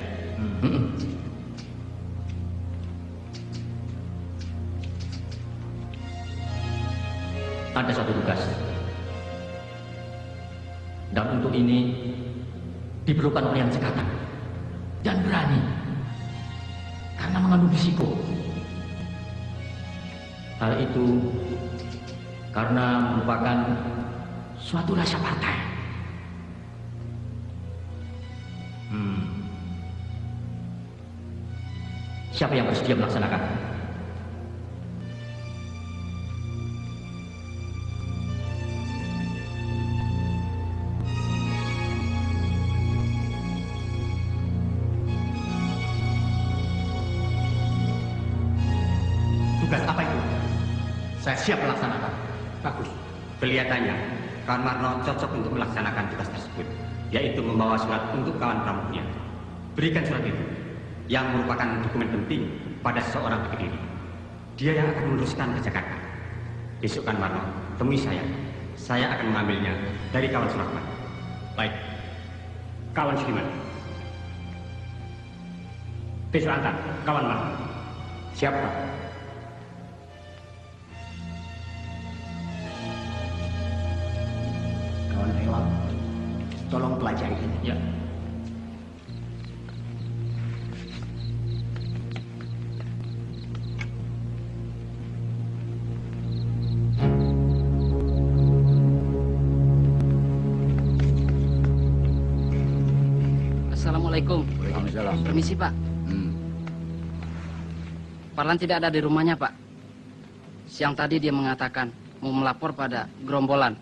Ada satu tugas. Dan untuk ini diperlukan orang yang cekatan dan berani karena mengandung risiko. Hal itu karena merupakan suatu rahasia partai. Siapa yang bersedia melaksanakan? Tugas apa itu? Saya siap melaksanakan. Bagus. Kelihatannya kawan Marno cocok untuk melaksanakan tugas tersebut, yaitu membawa surat untuk kawan pramudia. Berikan surat itu, yang merupakan dokumen penting pada seseorang di Kediri. Dia yang akan meneruskan ke Jakarta. Besok kan Marno, temui saya. Saya akan mengambilnya dari kawan Surahman. Baik. Kawan Sudiman. Besok antar kawan Marno. Siapa? Kawan Rewang, tolong pelajari ini. Ya. Assalamualaikum. Waalaikumsalam. Permisi, Pak. Parlan tidak ada di rumahnya, Pak. Siang tadi dia mengatakan mau melapor pada gerombolan.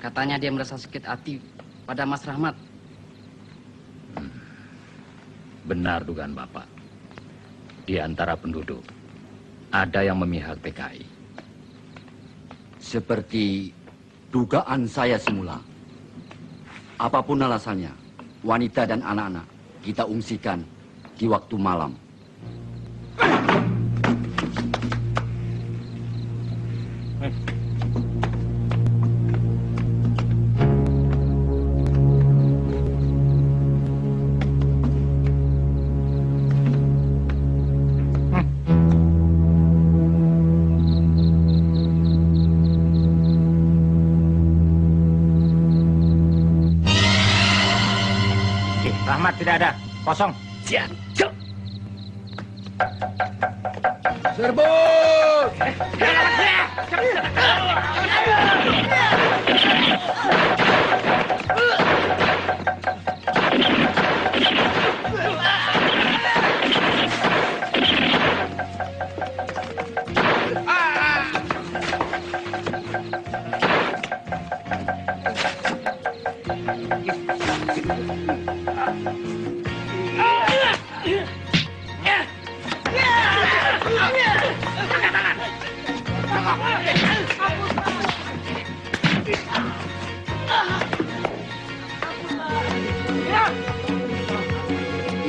Katanya dia merasa sakit hati pada Mas Rahmat. Benar dugaan Bapak. Di antara penduduk, ada yang memihak PKI. Seperti dugaan saya semula. Apapun alasannya, wanita dan anak-anak kita ungsikan di waktu malam. Rahmat tidak ada, kosong. Siap. Serbu!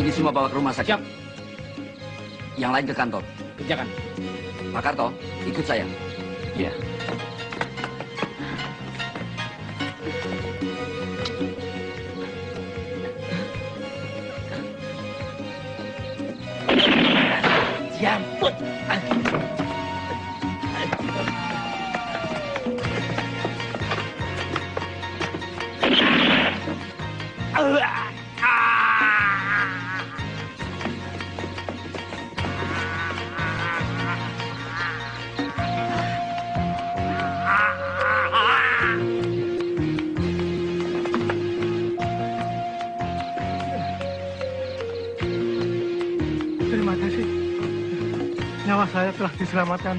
Ini semua bawa ke rumah sakit. Siap. Yang lain ke kantor. Kerjakan. Pak Karto, ikut saya. Ya. Jambut. Terima kasih. Nyawa saya telah diselamatkan.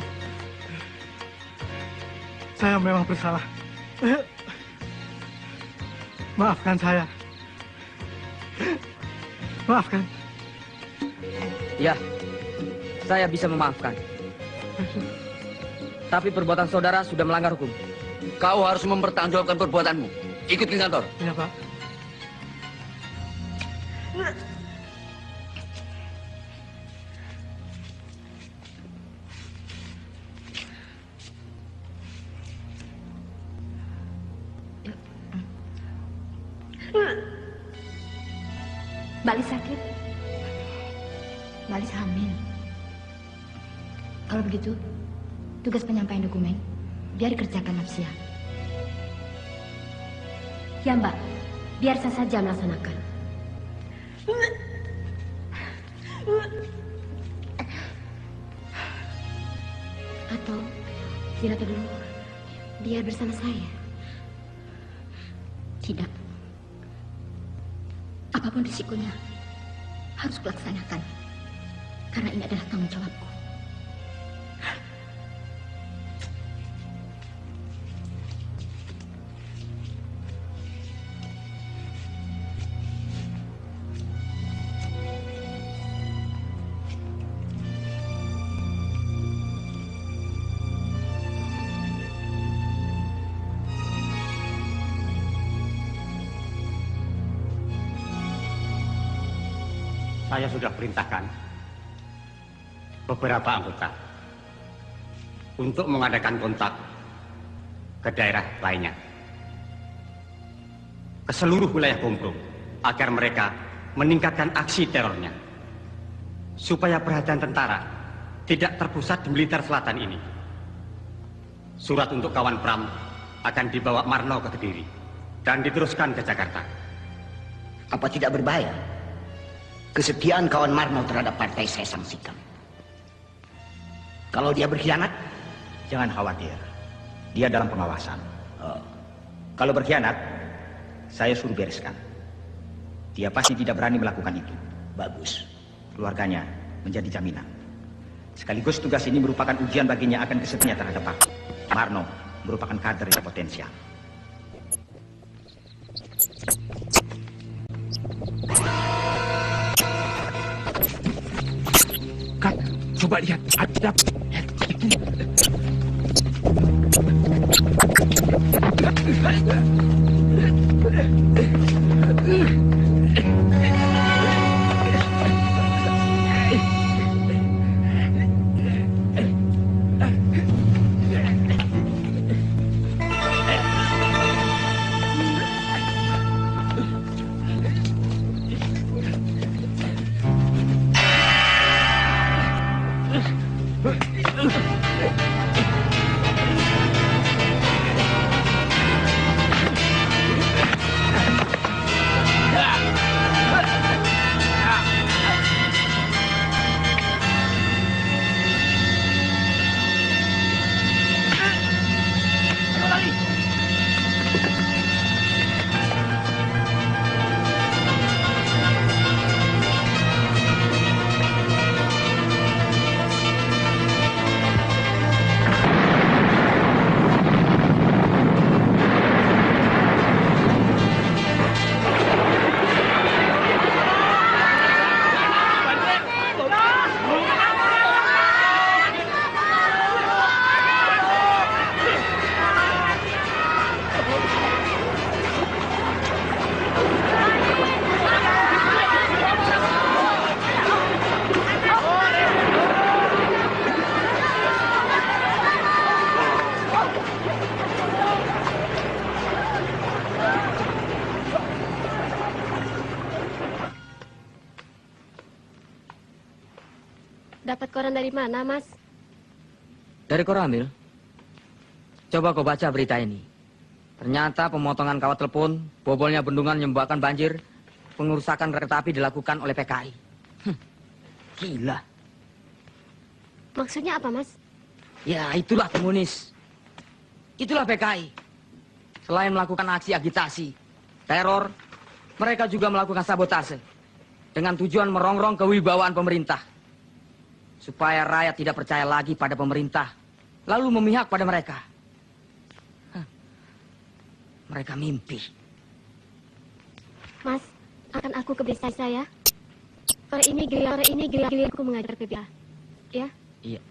Saya memang bersalah. Maafkan saya. Maafkan. Ya, saya bisa memaafkan. Tapi perbuatan saudara sudah melanggar hukum. Kau harus mempertanggungjawabkan perbuatanmu. Ikut ke kantor. Iya, Pak. Mbak Lis sakit. Mbak Lis hamil. Kalau begitu, tugas penyampaian dokumen biar dikerjakan Nafsia. Ya Mbak, biar saya saja melaksanakan. Atau Zirata dulu, biar bersama saya. Tidak. Apapun risikonya, harus kulaksanakan. Karena ini adalah tanggung jawabku. Saya sudah perintahkan beberapa anggota untuk mengadakan kontak ke daerah lainnya, ke seluruh wilayah Gombrong, agar mereka meningkatkan aksi terornya, supaya perhatian tentara tidak terpusat di militer selatan ini. Surat untuk kawan Pram akan dibawa Marno ke Kediri dan diteruskan ke Jakarta. Apa tidak berbahaya? Kesetiaan kawan Marno terhadap partai saya sanksikan. Kalau dia berkhianat? Jangan khawatir. Dia dalam pengawasan. Kalau berkhianat, saya suruh bereskan. Dia pasti tidak berani melakukan itu. Bagus. Keluarganya menjadi jaminan. Sekaligus tugas ini merupakan ujian baginya akan kesetiaan terhadap Pak Marno merupakan kader yang potensial. Kak, coba lihat, ada Dapat koran dari mana, Mas? Dari Koramil. Coba kau baca berita ini. Ternyata pemotongan kawat telepon, bobolnya bendungan menyebabkan banjir, pengerusakan kereta api dilakukan oleh PKI. Gila. Maksudnya apa, Mas? Ya, itulah komunis. Itulah PKI. Selain melakukan aksi agitasi, teror, mereka juga melakukan sabotase. Dengan tujuan merongrong kewibawaan pemerintah. Supaya rakyat tidak percaya lagi pada pemerintah, lalu memihak pada mereka. Mereka mimpi. Mas, akan aku ke desa saya. Sore ini giliranku mengajar PBA. Ya? Iya.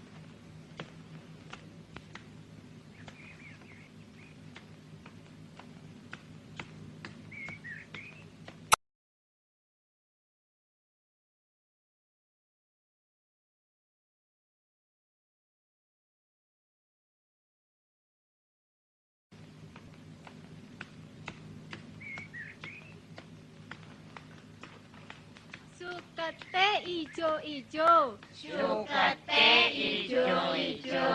Sukete ijo-ijo. Sukete ijo-ijo.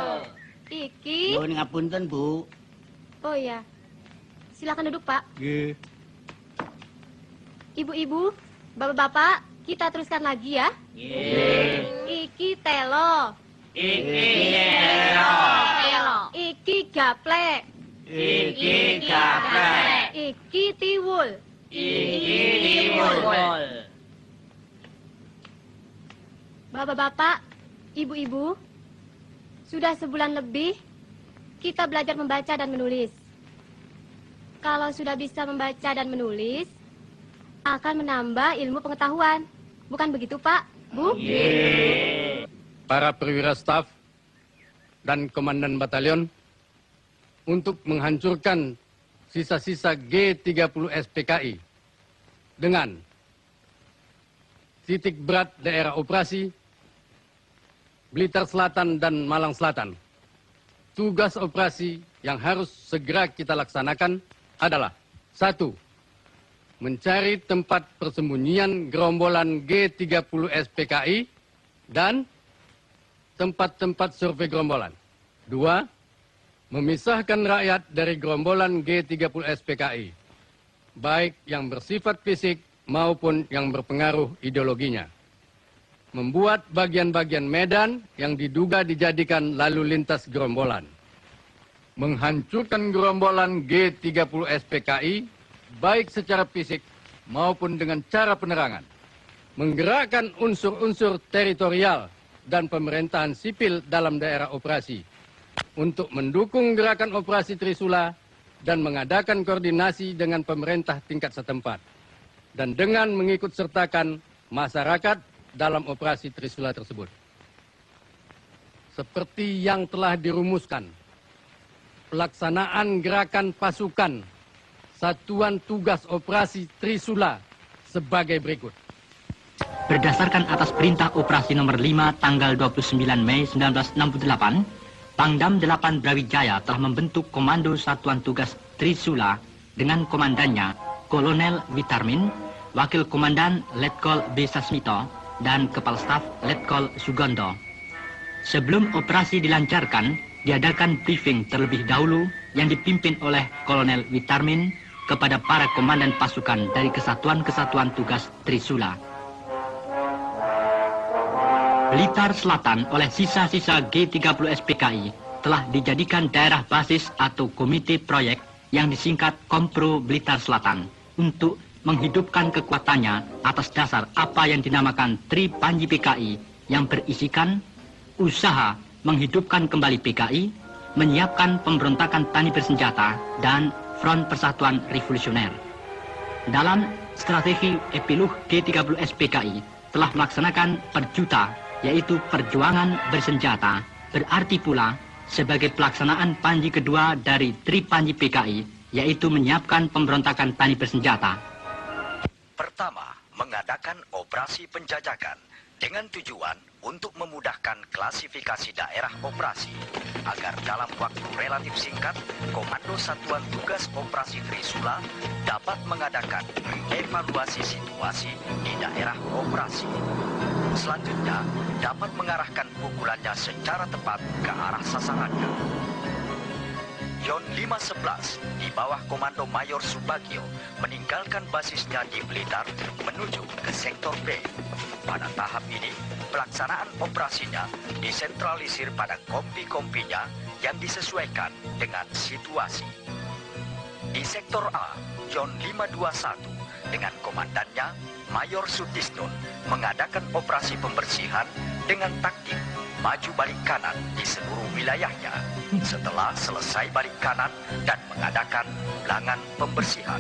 Iki. Nuwun ngapunten, Bu. Oh ya. Silakan duduk, Pak. Nggih. Ibu-ibu, bapak-bapak, kita teruskan lagi ya. Iki telo. Iki gaplek. Iki tiwul. Bapak-bapak, ibu-ibu, sudah sebulan lebih kita belajar membaca dan menulis. Kalau sudah bisa membaca dan menulis, akan menambah ilmu pengetahuan. Bukan begitu, Pak? Bu? Para perwira staf dan komandan batalion untuk menghancurkan sisa-sisa G30 SPKI dengan titik berat daerah operasi Blitar Selatan dan Malang Selatan. Tugas operasi yang harus segera kita laksanakan adalah 1. Mencari tempat persembunyian gerombolan G30 SPKI dan tempat-tempat survei gerombolan. 2. Memisahkan rakyat dari gerombolan G30 SPKI, baik yang bersifat fisik maupun yang berpengaruh ideologinya. Membuat bagian-bagian medan yang diduga dijadikan lalu lintas gerombolan. Menghancurkan gerombolan G30 SPKI, baik secara fisik maupun dengan cara penerangan. Menggerakkan unsur-unsur teritorial dan pemerintahan sipil dalam daerah operasi untuk mendukung gerakan operasi Trisula dan mengadakan koordinasi dengan pemerintah tingkat setempat. Dan dengan mengikut sertakan masyarakat dalam operasi Trisula tersebut. Seperti yang telah dirumuskan, pelaksanaan gerakan pasukan Satuan Tugas Operasi Trisula sebagai berikut. Berdasarkan atas perintah operasi nomor 5 tanggal 29 Mei 1968, Pangdam 8 Brawijaya telah membentuk Komando Satuan Tugas Trisula dengan komandannya Kolonel Witarmin, Wakil Komandan Letkol B. Sasmito, dan Kepala Staf Letkol Sugondo. Sebelum operasi dilancarkan, diadakan briefing terlebih dahulu yang dipimpin oleh Kolonel Witarmin kepada para komandan pasukan dari kesatuan-kesatuan tugas Trisula. Blitar Selatan oleh sisa-sisa G30 SPKI telah dijadikan daerah basis atau komite proyek yang disingkat Kompro Blitar Selatan untuk menghidupkan kekuatannya atas dasar apa yang dinamakan Tri Panji PKI yang berisikan usaha menghidupkan kembali PKI, menyiapkan pemberontakan tani bersenjata, dan Front Persatuan Revolusioner. Dalam strategi epilog G30 SPKI telah melaksanakan perjuta, yaitu perjuangan bersenjata, berarti pula sebagai pelaksanaan Panji kedua dari Tri Panji PKI, yaitu menyiapkan pemberontakan tani bersenjata. Pertama, mengadakan operasi penjajakan dengan tujuan untuk memudahkan klasifikasi daerah operasi agar dalam waktu relatif singkat, Komando Satuan Tugas Operasi Trisula dapat mengadakan evaluasi situasi di daerah operasi. Selanjutnya, dapat mengarahkan pukulannya secara tepat ke arah sasarannya. Yon 511 di bawah komando Mayor Subagio meninggalkan basisnya di Blitar menuju ke sektor B. Pada tahap ini, pelaksanaan operasinya disentralisir pada kompi-kompinya yang disesuaikan dengan situasi. Di sektor A, Yon 521 dengan komandannya Mayor Sutisno mengadakan operasi pembersihan dengan taktik maju balik kanan di seluruh wilayahnya setelah selesai balik kanan dan mengadakan ulangan pembersihan.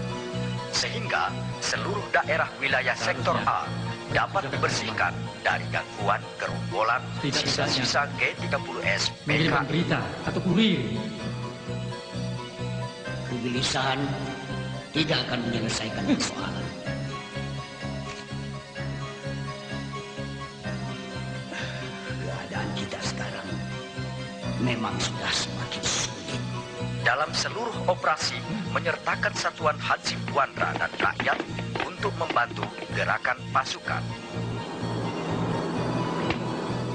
Sehingga seluruh daerah wilayah sektor A dapat dibersihkan dari gangguan gerombolan sisa-sisa G30S Mengirimkan PKI. berita atau kurir. Kegelisahan tidak akan menyelesaikan persoalan. Keadaan kita sekarang memang sudah semakin sulit. Dalam seluruh operasi menyertakan satuan Hansip Wandra dan rakyat untuk membantu gerakan pasukan.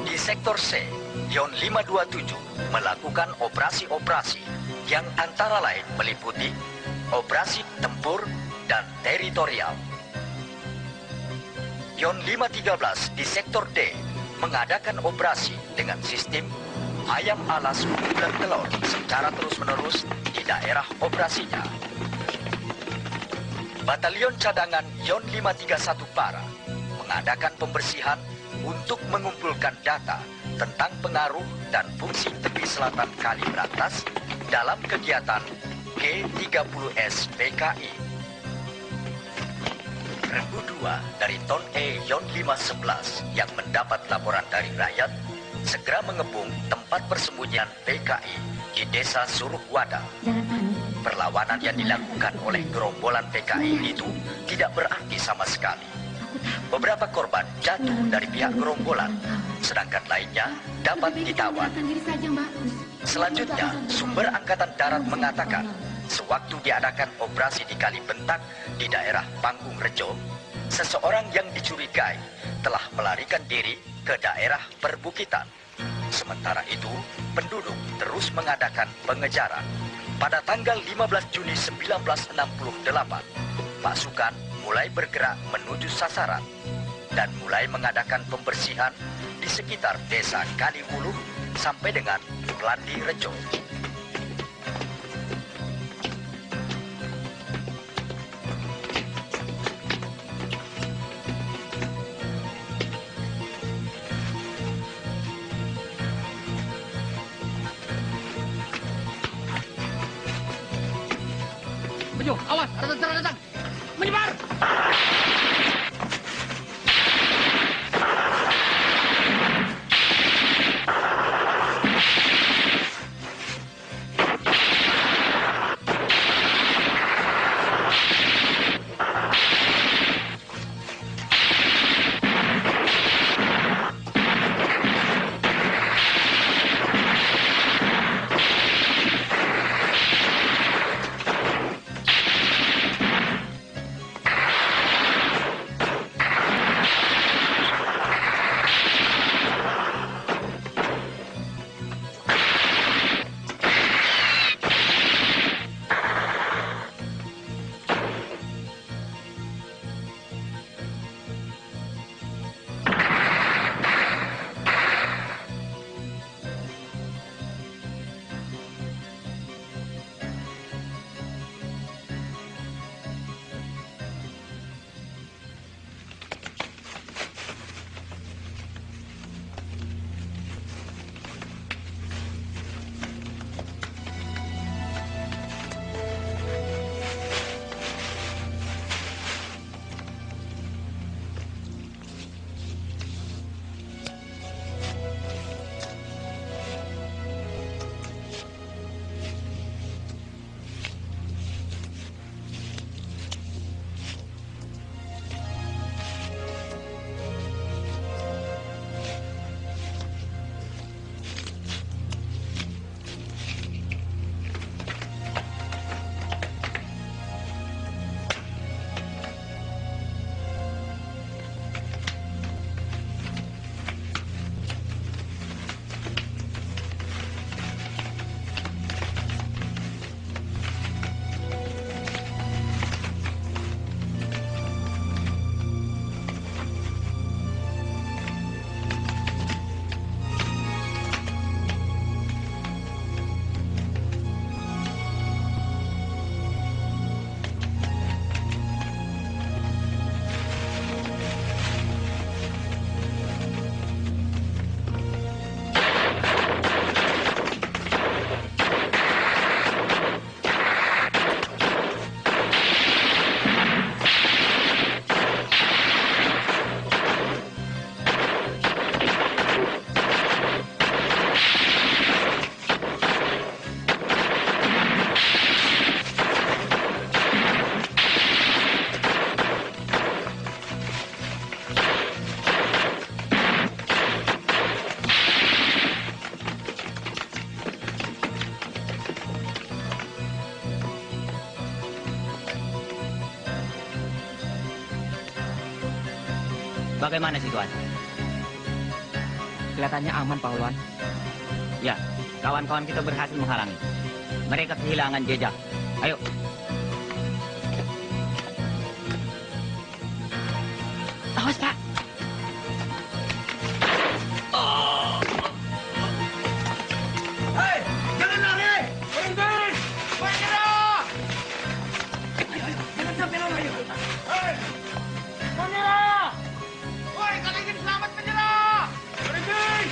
Di sektor C, Yon 527 melakukan operasi-operasi yang antara lain meliputi operasi tempur dan teritorial. Yon 513 di sektor D mengadakan operasi dengan sistem ayam alas bulan telur secara terus-menerus di daerah operasinya. Batalion cadangan Yon 531 Para mengadakan pembersihan untuk mengumpulkan data tentang pengaruh dan fungsi tepi selatan Kali Brantas dalam kegiatan G30S PKI. Regu 2 dari Ton E Yon 511 yang mendapat laporan dari rakyat segera mengepung tempat persembunyian PKI di desa Suruhwada. Perlawanan yang dilakukan oleh gerombolan PKI itu tidak berarti sama sekali. Beberapa korban jatuh dari pihak gerombolan, sedangkan lainnya dapat ditawan. Selanjutnya, sumber Angkatan Darat mengatakan, sewaktu diadakan operasi di Kali Bentak di daerah Panggung Rejo, seseorang yang dicurigai telah melarikan diri ke daerah perbukitan. Sementara itu, penduduk terus mengadakan pengejaran. Pada tanggal 15 Juni 1968, pasukan mulai bergerak menuju sasaran dan mulai mengadakan pembersihan di sekitar desa Kaliwuluh sampai dengan Landi Rejo. Bejo, awas, ada tentara datang. Menyebar! Bagaimana situasi? Kelihatannya aman, Pak Ulwan. Ya, kawan-kawan kita berhasil menghalangi. Mereka kehilangan jejak. Ayo. Awas, Pak. Hei, jangan lari! Berhenti! Menyerah! Jangan sampai lari! Hei, menyerah! Woi, kalau ingin selamat menyerah! Berhenti!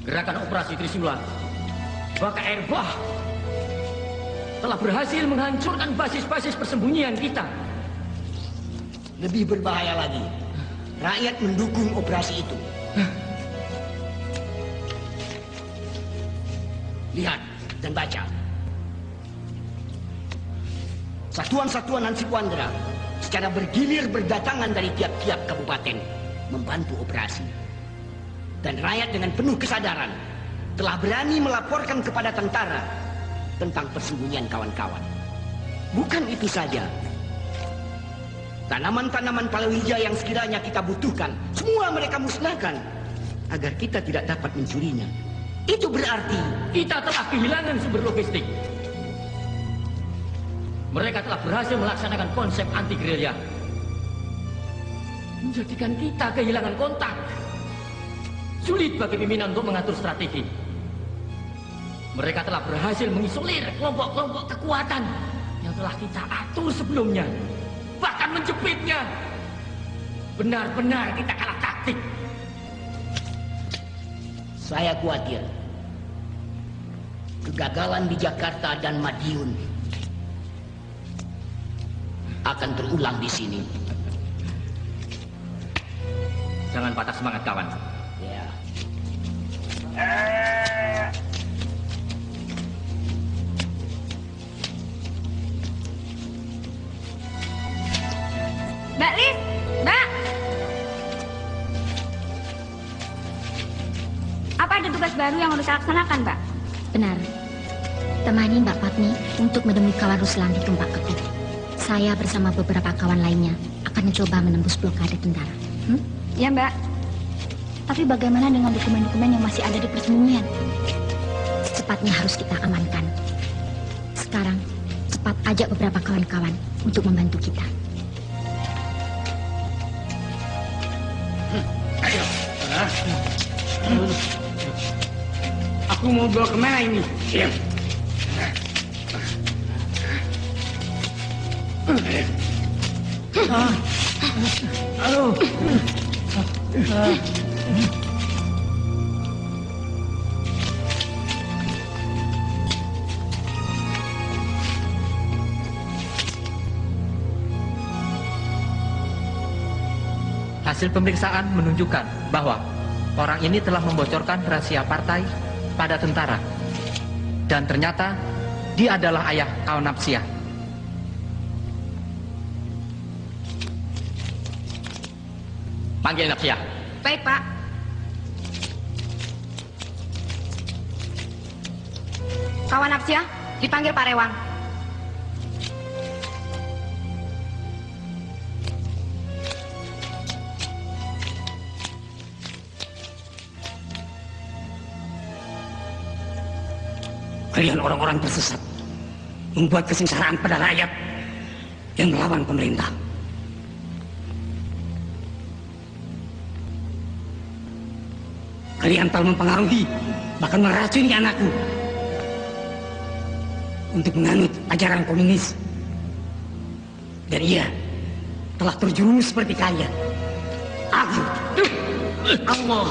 Gerakan operasi Trisula Baka Air Bah telah berhasil menghancurkan basis-basis persembunyian kita. Lebih berbahaya lagi, rakyat mendukung operasi itu. Lihat dan baca. Satuan-satuan Hansip Wandera secara bergilir berdatangan dari tiap-tiap kabupaten membantu operasi. Dan rakyat dengan penuh kesadaran telah berani melaporkan kepada tentara tentang persembunyian kawan-kawan. Bukan itu saja. Tanaman-tanaman palawija yang sekiranya kita butuhkan, semua mereka musnahkan agar kita tidak dapat mencurinya. Itu berarti kita telah kehilangan sumber logistik. Mereka telah berhasil melaksanakan konsep anti-gerilya, menjadikan kita kehilangan kontak. Sulit bagi pimpinan untuk mengatur strategi. Mereka telah berhasil mengisolir kelompok-kelompok kekuatan yang telah kita atur sebelumnya, bahkan menjepitnya. Benar-benar kita kalah taktik. Saya khawatir kegagalan di Jakarta dan Madiun akan terulang di sini. Jangan patah semangat, kawan. Ya. Mbak Lis, Mbak. Apa ada tugas baru yang harus saya laksanakan, Mbak? Benar. Temani Mbak Patmi untuk menemui kawan Ruslan di Tumpak Ketuk. Saya bersama beberapa kawan lainnya akan mencoba menembus blokade tentara. Ya, Mbak. Tapi bagaimana dengan dokumen-dokumen yang masih ada di persembunyian? Secepatnya harus kita amankan. Sekarang, cepat ajak beberapa kawan-kawan untuk membantu kita. Ayo. Aku mau bawa kemana ini? Diam. Aduh. Hasil pemeriksaan menunjukkan bahwa orang ini telah membocorkan rahasia partai pada tentara. Dan ternyata dia adalah ayah kawan Napsia. Panggil Napsia. Baik, Pak. Kawan Napsia, dipanggil Pak Rewang. Kalian orang-orang tersesat membuat kesengsaraan pada rakyat yang melawan pemerintah. Kalian telah mempengaruhi, bahkan meracuni anakku untuk menganut ajaran komunis. Dan ia telah terjerumus seperti kalian. Aku, Allah.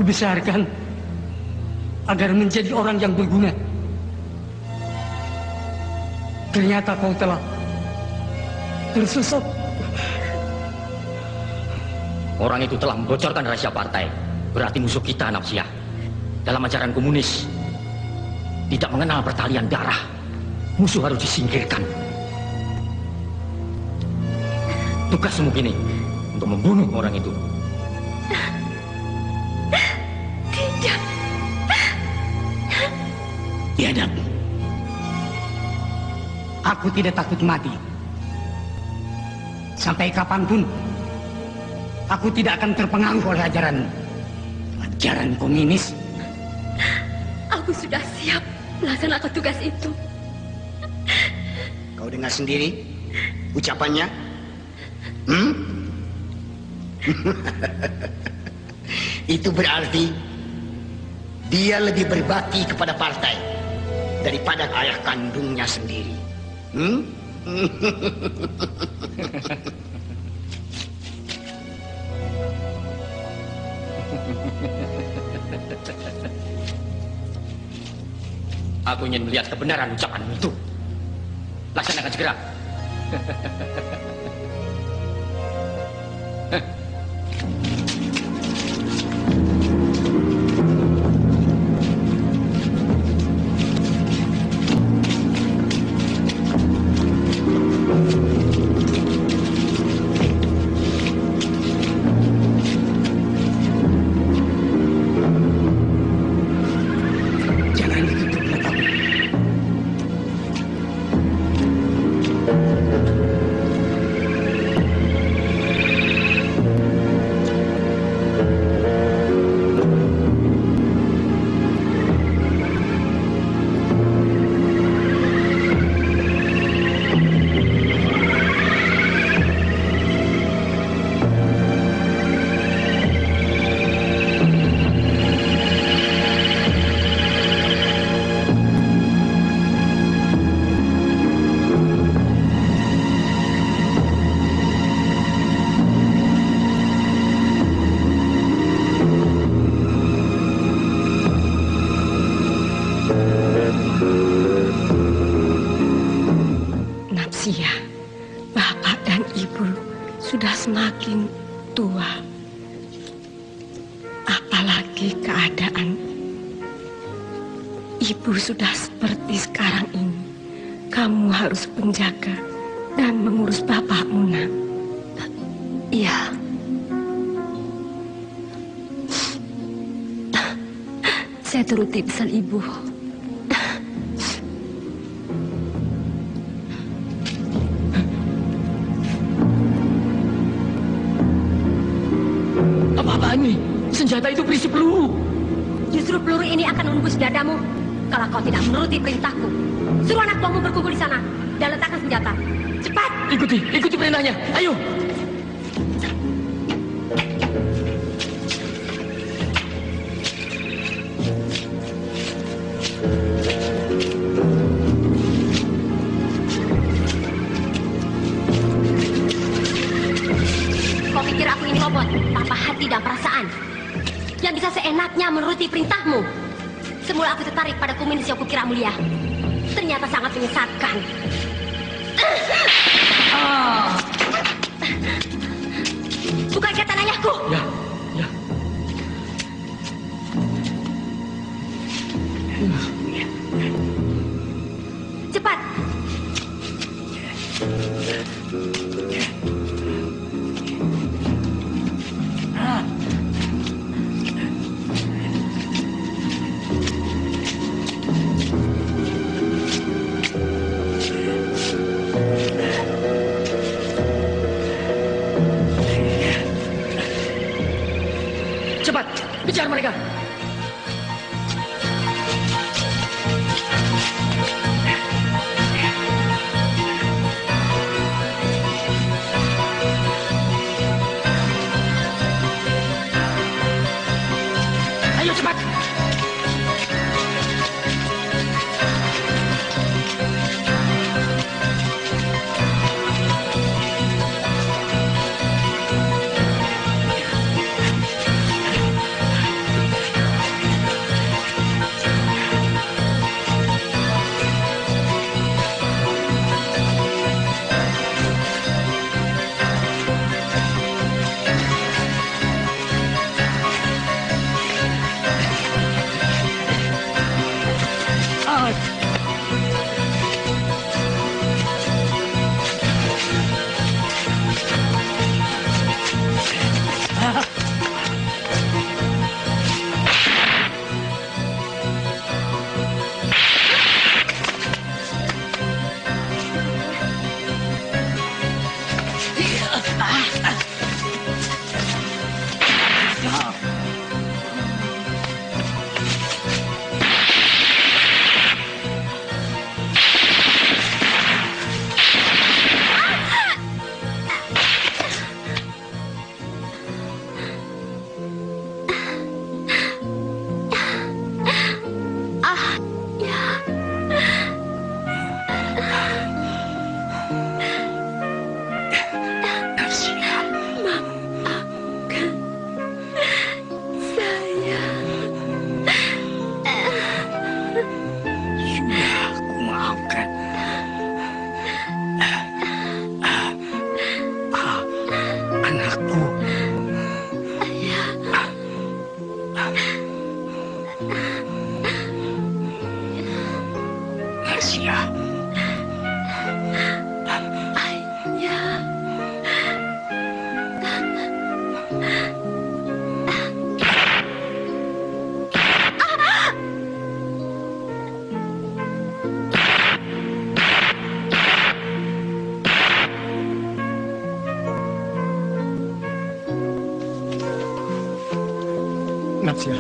Kubesarkan agar menjadi orang yang berguna. Ternyata kau telah tersesat. Orang itu telah membocorkan rahasia partai. Berarti musuh kita, Nafsiyah. Dalam ajaran komunis, tidak mengenal pertalian darah. Musuh harus disingkirkan. Tugasmu kini untuk membunuh orang itu. Tidak. Tidak. Aku tidak takut mati. Sampai kapanpun, aku tidak akan terpengaruh oleh ajaran komunis. Aku sudah siap melaksanakan tugas itu. Kau dengar sendiri ucapannya? Itu berarti dia lebih berbakti kepada partai daripada ayah kandungnya sendiri. Aku ingin melihat kebenaran ucapanmu itu. Laksanakan segera. Nafsiyah, Bapak dan Ibu sudah semakin tua. Apalagi keadaan Ibu sudah seperti sekarang ini. Kamu harus menjaga dan mengurus bapakmu, nak. Iya. Saya turuti pesan Ibu. Apa-apaan ini? Senjata itu berisi peluru. Justru peluru ini akan menembus dadamu kalau kau tidak menuruti perintahku. Suruh anak buahmu berkumpul di sana dan letakkan senjata. Cepat! Ikuti perintahnya. Ayo. Kau pikir aku ini robot tanpa hati dan perasaan yang bisa seenaknya menuruti perintahmu? Semula aku tertarik pada komunis yang kukira mulia. Ternyata sangat menyesatkan. Bukan kata ayahku. Ya. Cepat. Cepat, kejar mereka. Ayo cepat. Garcia. Natsya.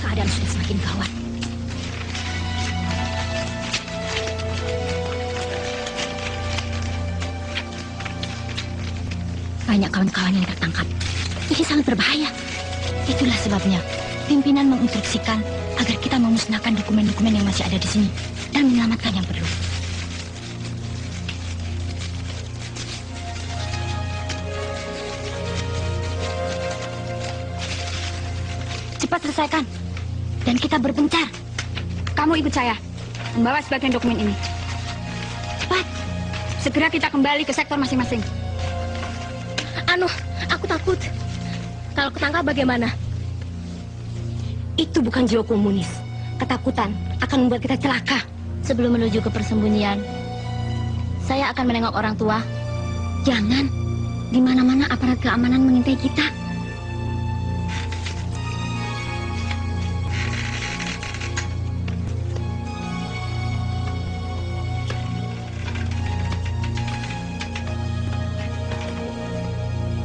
Keadaan sudah semakin gawat. Banyak kawan-kawan yang tertangkap. Ini sangat berbahaya. Itulah sebabnya pimpinan menginstruksikan agar kita memusnahkan dokumen-dokumen yang masih ada di sini dan menyelamatkan yang perlu. Cepat selesaikan. Dan kita berpencar. Kamu ikut saya, membawa sebagian dokumen ini. Cepat. Segera kita kembali ke sektor masing-masing. Aku takut. Kalau ketangkap bagaimana? Itu bukan jiwa komunis. Ketakutan akan membuat kita celaka. Sebelum menuju ke persembunyian, saya akan menengok orang tua. Jangan. Di mana-mana aparat keamanan mengintai kita.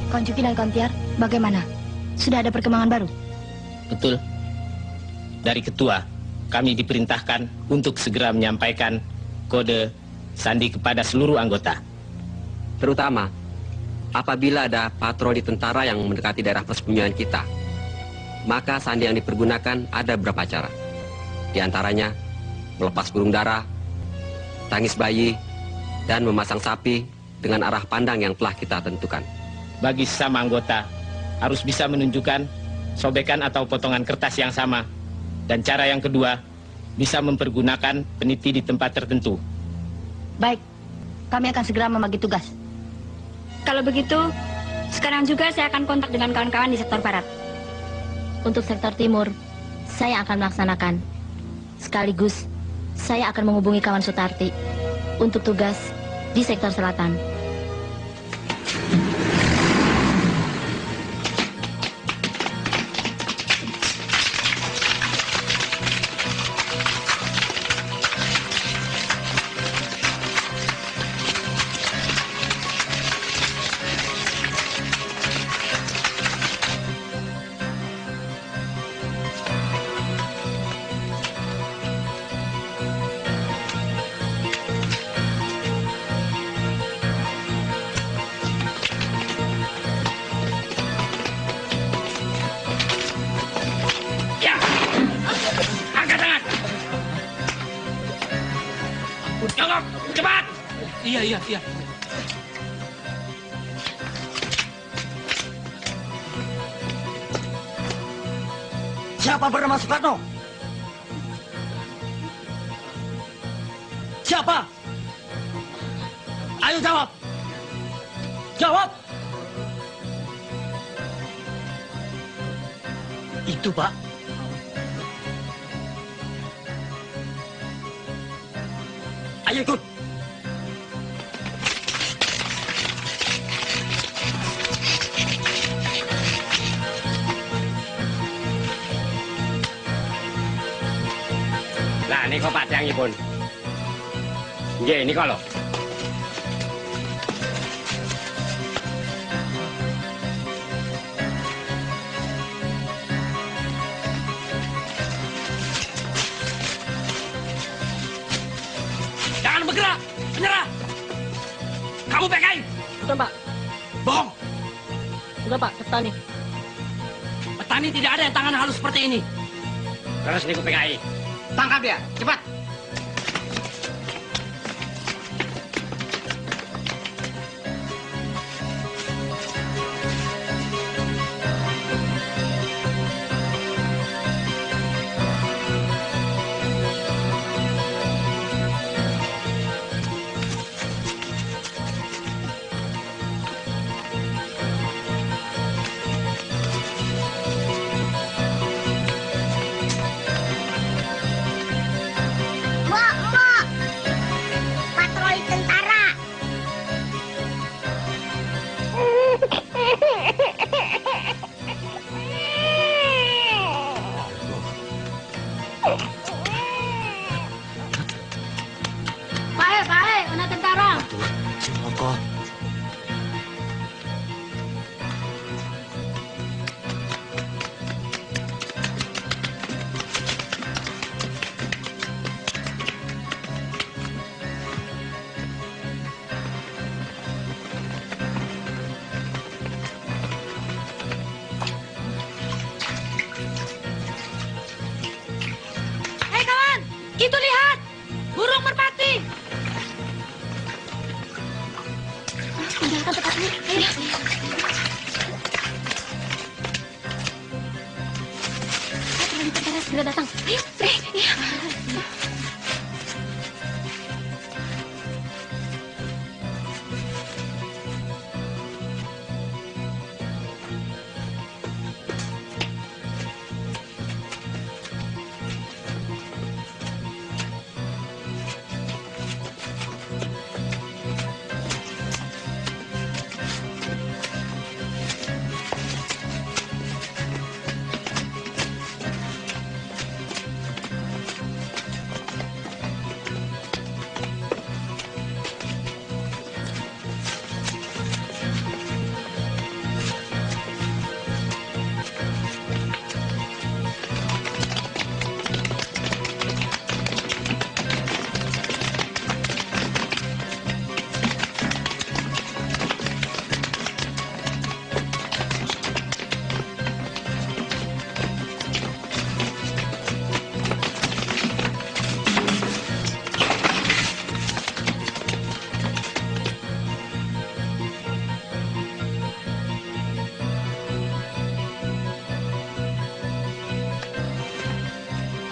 Kawan Juki dan Kawan Tiar, bagaimana? Sudah ada perkembangan baru? Betul. Dari ketua, kami diperintahkan untuk segera menyampaikan kode sandi kepada seluruh anggota. Terutama apabila ada patroli tentara yang mendekati daerah persembunyian kita, maka sandi yang dipergunakan ada beberapa cara. Di antaranya melepas burung dara, tangis bayi, dan memasang sapi dengan arah pandang yang telah kita tentukan. Bagi sesama anggota, harus bisa menunjukkan sobekan atau potongan kertas yang sama. Dan cara yang kedua, bisa mempergunakan peniti di tempat tertentu. Baik, kami akan segera membagi tugas. Kalau begitu, sekarang juga saya akan kontak dengan kawan-kawan di sektor barat. Untuk sektor timur, saya akan melaksanakan. Sekaligus, saya akan menghubungi kawan Sutarti untuk tugas di sektor selatan. Cepat! Iya. Siapa bernama Soekarno? Siapa? Ayo jawab! Jawab! Itu, Pak. Ayo ikut! Lah niku padangipun. Nggih niku lho. Jangan bergerak, menyerah. Kamu PKI. Sudah, Pak. Bohong. Sudah, Pak, petani. Petani tidak ada yang tangan halus seperti ini. Terus niku PKI. Tangkap dia, cepat. Patroli tentara. Pahe, anak tentara. Semoko. Hei kawan, itu lihat. Burung merpati. Tinggalkan tempat ini. Ayo. Patroli tentara segera datang. Ayo, iya.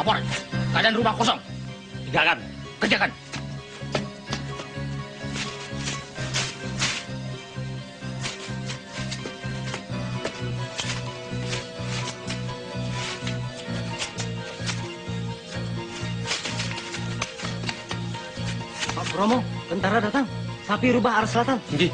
Lapor, keadaan rumah kosong. Tinggalkan, kerjakan. Pak Bromo, tentara datang. Sapi rubah arah selatan. Nggih.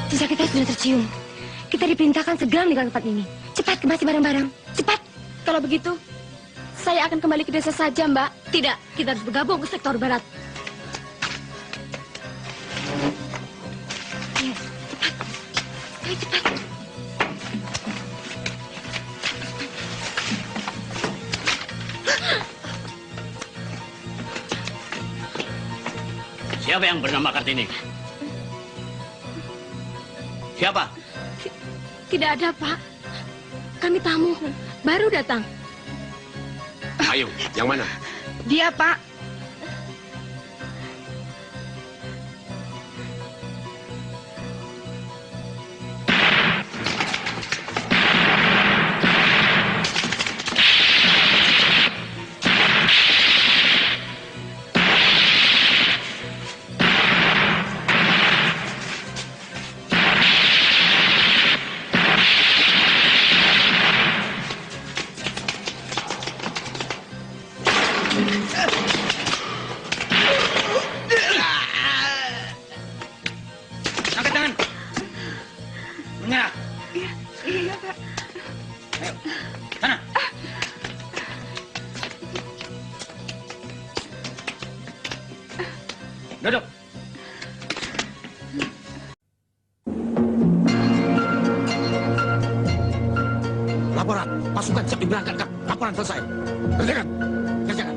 Jejak kita sudah tercium. Kita diperintahkan segera meninggalkan tempat ini. Cepat kemasi barang-barang. Cepat. Kalau begitu, saya akan kembali ke desa saja, Mbak. Tidak, kita harus bergabung ke sektor barat. Ayo, cepat. Ayo, cepat. Siapa yang bernama Kartini? Siapa? Tidak ada, Pak. Kami tamu, baru datang. Ayo, yang mana? Dia, Pak. Duduk. Laporan, pasukan siap diberangkatkan. Laporan selesai. Kerjakan. Kerjakan.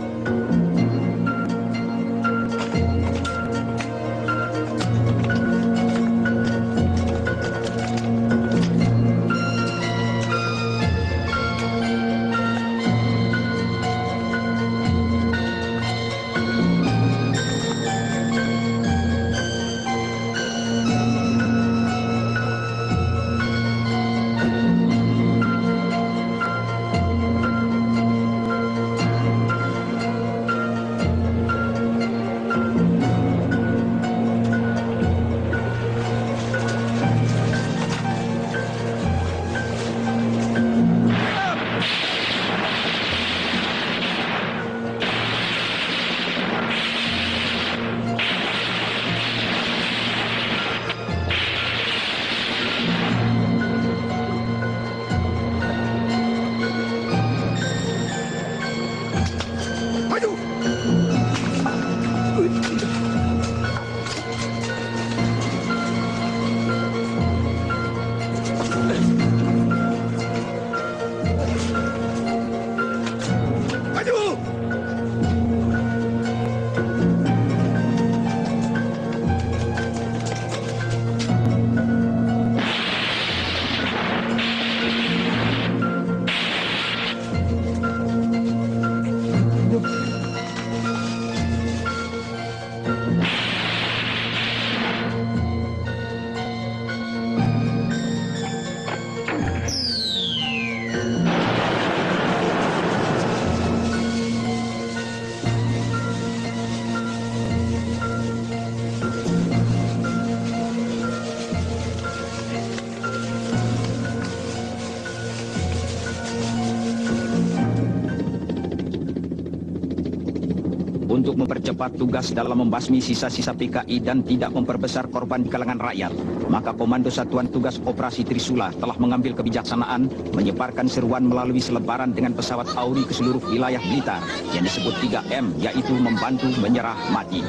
Untuk mempercepat tugas dalam membasmi sisa-sisa PKI dan tidak memperbesar korban di kalangan rakyat, maka Komando Satuan Tugas Operasi Trisula telah mengambil kebijaksanaan menyebarkan seruan melalui selebaran dengan pesawat Auri ke seluruh wilayah Blitar yang disebut 3M, yaitu membantu, menyerah, mati.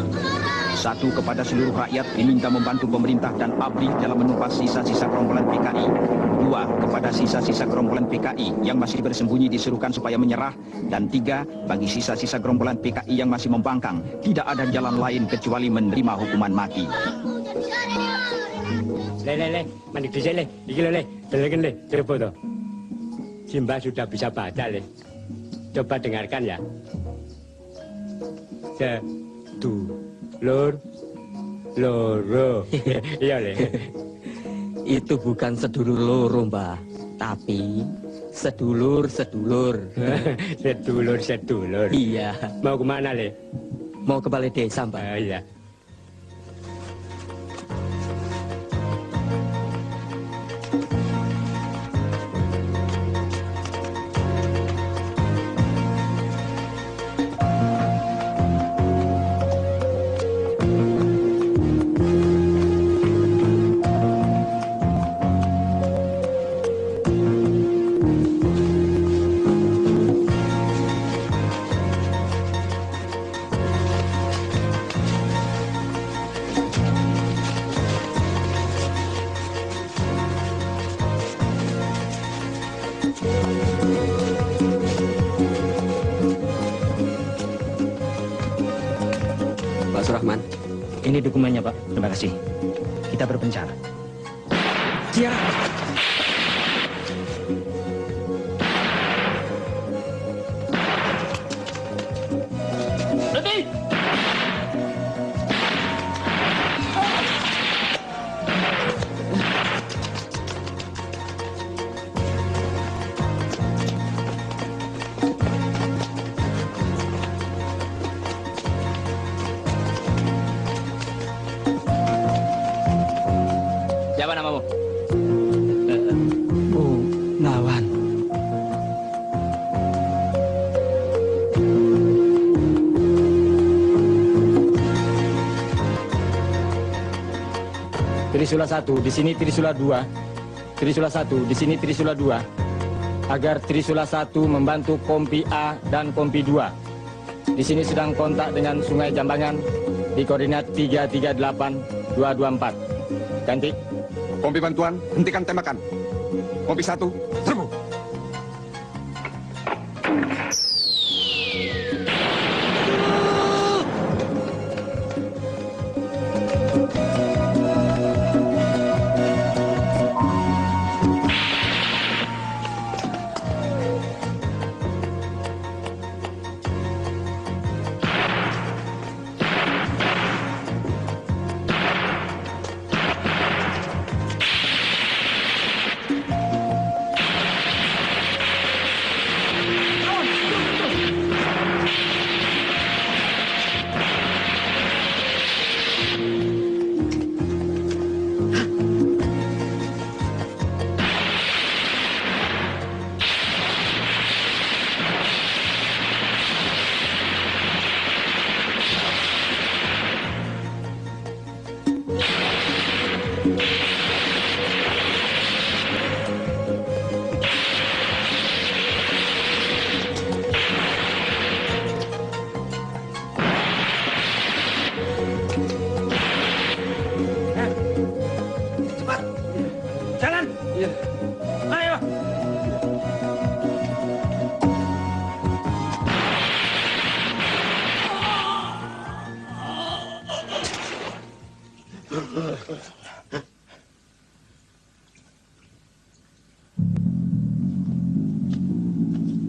1. Kepada seluruh rakyat diminta membantu pemerintah dan ABRI dalam menumpas sisa-sisa gerombolan PKI. 2. Kepada sisa-sisa gerombolan PKI yang masih bersembunyi diserukan supaya menyerah. Dan 3. Bagi sisa-sisa gerombolan PKI yang masih membangkang, tidak ada jalan lain kecuali menerima hukuman mati. Le, mandi dhisik le. Iki lho le, deleken le, coba toh. Simba sudah bisa baca le. Coba dengarkan ya. Sedulur loro. Iya le. Itu bukan sedulur loro, Mbah, tapi sedulur-sedulur. Sedulur-sedulur. Iya. Mau kemana le? Mau ke balai desa, Mbah. Iya. Pak Surahman, ini dokumennya, Pak. Terima kasih. Kita berpencar. Siap. Berhenti! Siapa namamu? Nawan. Trisula 1, di sini Trisula 2. Trisula 1, di sini Trisula 2. Agar Trisula 1 membantu Kompi A dan Kompi 2. Di sini sedang kontak dengan Sungai Jambangan. di koordinat 338224. Ganti. Kompi bantuan, hentikan tembakan. Kompi 1, serbu.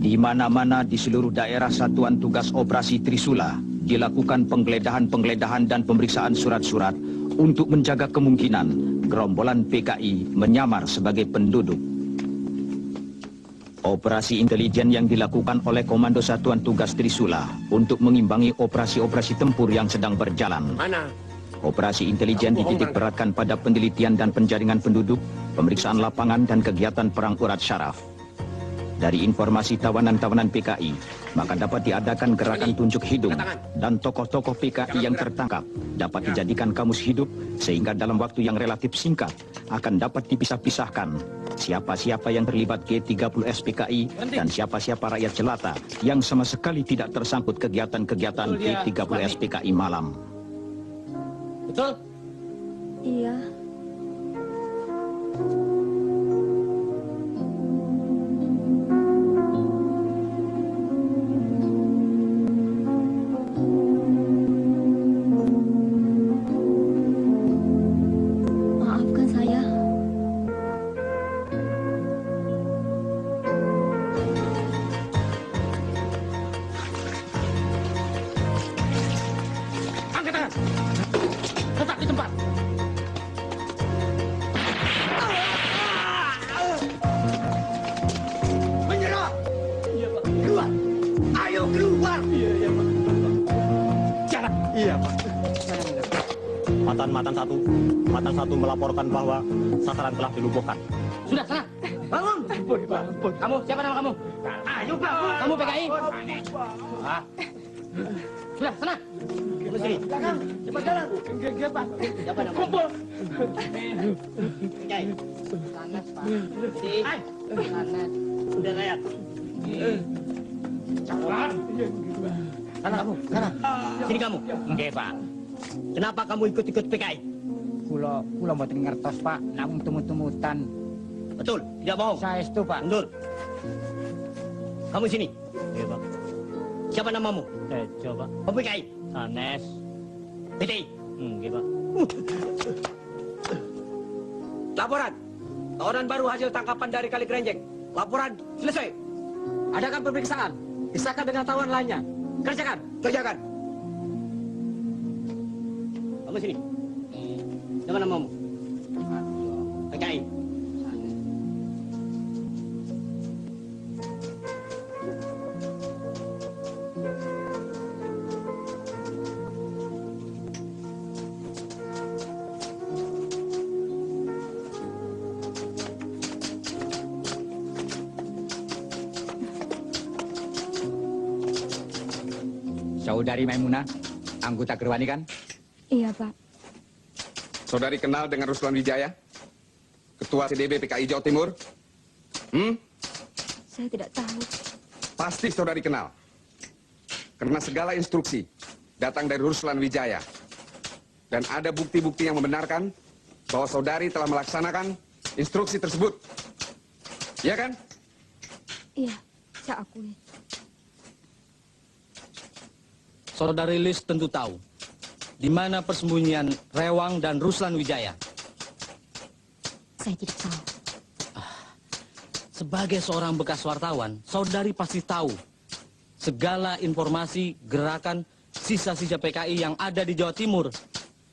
Di mana-mana di seluruh daerah Satuan Tugas Operasi Trisula dilakukan penggeledahan dan pemeriksaan surat-surat untuk menjaga kemungkinan gerombolan PKI menyamar sebagai penduduk. Operasi intelijen yang dilakukan oleh Komando Satuan Tugas Trisula untuk mengimbangi operasi-operasi tempur yang sedang berjalan. Operasi intelijen dititik beratkan pada penelitian dan penjaringan penduduk, pemeriksaan lapangan dan kegiatan perang urat syaraf. Dari informasi tawanan-tawanan PKI, maka dapat diadakan gerakan tunjuk hidung dan tokoh-tokoh PKI yang tertangkap dapat dijadikan kamus hidup sehingga dalam waktu yang relatif singkat akan dapat dipisah-pisahkan siapa-siapa yang terlibat G30 SPKI dan siapa-siapa rakyat jelata yang sama sekali tidak tersangkut kegiatan-kegiatan G30 SPKI malam. Betul? Iya. Maafkan saya. Angkat tangan. Tetap di tempat. Menyerah. Iya, Pak. Keluar. Ayo keluar. Iya, Pak. Jangan. Iya, Pak. Matan satu melaporkan bahwa sasaran telah dilumpuhkan. Sudah, sana. Bangun. Kamu, siapa nama kamu? Ayo, bangun. Kamu PKI? Ah. Sudah, sana. Kamu sini. Belakang. Cepat jalan. Enggak, Pak. Siapa nama Kumpul. Cai. Sanas, Pak. Hai. Sanas. Udah layak. Cawan. Sana kamu, sana. Sini kamu. Enggak, Pak. Kenapa kamu ikut-ikut PKI? Kula mboten ngertos, Pak. Namung tumut-tumutan. Betul, tidak bohong. Saestu, Pak. Mundur. Kamu sini. Iya, Pak. Siapa namamu? Tejo, Pak. Oh, PKI. Sanes. PTI. Nggih, Pak. Laporan. Tawanan baru hasil tangkapan dari Kali Kerenjeng. Laporan selesai. Adakan pemeriksaan. Pisahkan dengan tawanan lainnya. Kerjakan. Kerjakan. Kamu sini. Siapa namamu? PKI. Saudari Maimunah, anggota Gerwani kan? Iya, Pak. Saudari kenal dengan Ruslan Wijaya? Ketua CDB PKI Jawa Timur? Saya tidak tahu. Pasti saudari kenal. Karena segala instruksi datang dari Ruslan Wijaya. Dan ada bukti-bukti yang membenarkan bahwa saudari telah melaksanakan instruksi tersebut. Iya kan? Iya, saya akui. Saudari Lis tentu tahu di mana persembunyian Rewang dan Ruslan Wijaya. Saya tidak tahu. Sebagai seorang bekas wartawan, saudari pasti tahu segala informasi gerakan sisa-sisa PKI yang ada di Jawa Timur.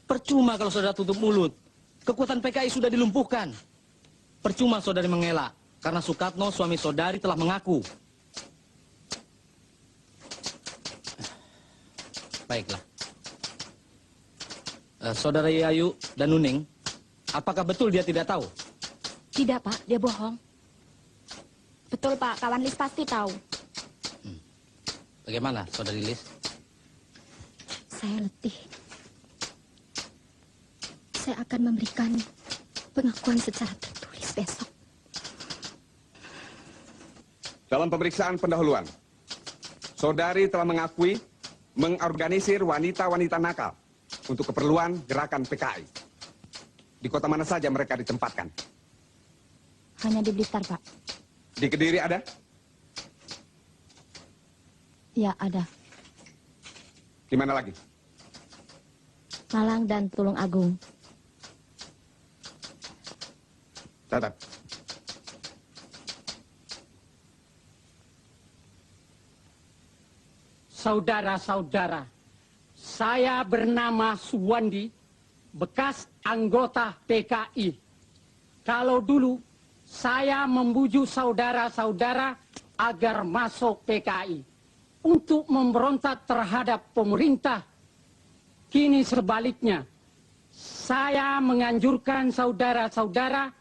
Percuma kalau saudara tutup mulut. Kekuatan PKI sudah dilumpuhkan. Percuma saudari mengelak, karena Sukatno, suami saudari, telah mengaku. Baiklah. Saudara Yayu dan Nuning, apakah betul dia tidak tahu? Tidak, Pak. Dia bohong. Betul, Pak. Kawan Lis pasti tahu. Bagaimana, saudari Lis? Saya letih. Saya akan memberikan pengakuan secara tertulis besok. Dalam pemeriksaan pendahuluan, saudari telah mengakui mengorganisir wanita-wanita nakal untuk keperluan gerakan PKI. Di kota mana saja mereka ditempatkan? Hanya di Blitar, Pak. Di Kediri ada? Ya, ada. Di mana lagi? Malang dan Tulung Agung. Catat. Saudara-saudara, saya bernama Suwandi, bekas anggota PKI. Kalau dulu saya membujuk saudara-saudara agar masuk PKI untuk memberontak terhadap pemerintah. Kini sebaliknya, saya menganjurkan saudara-saudara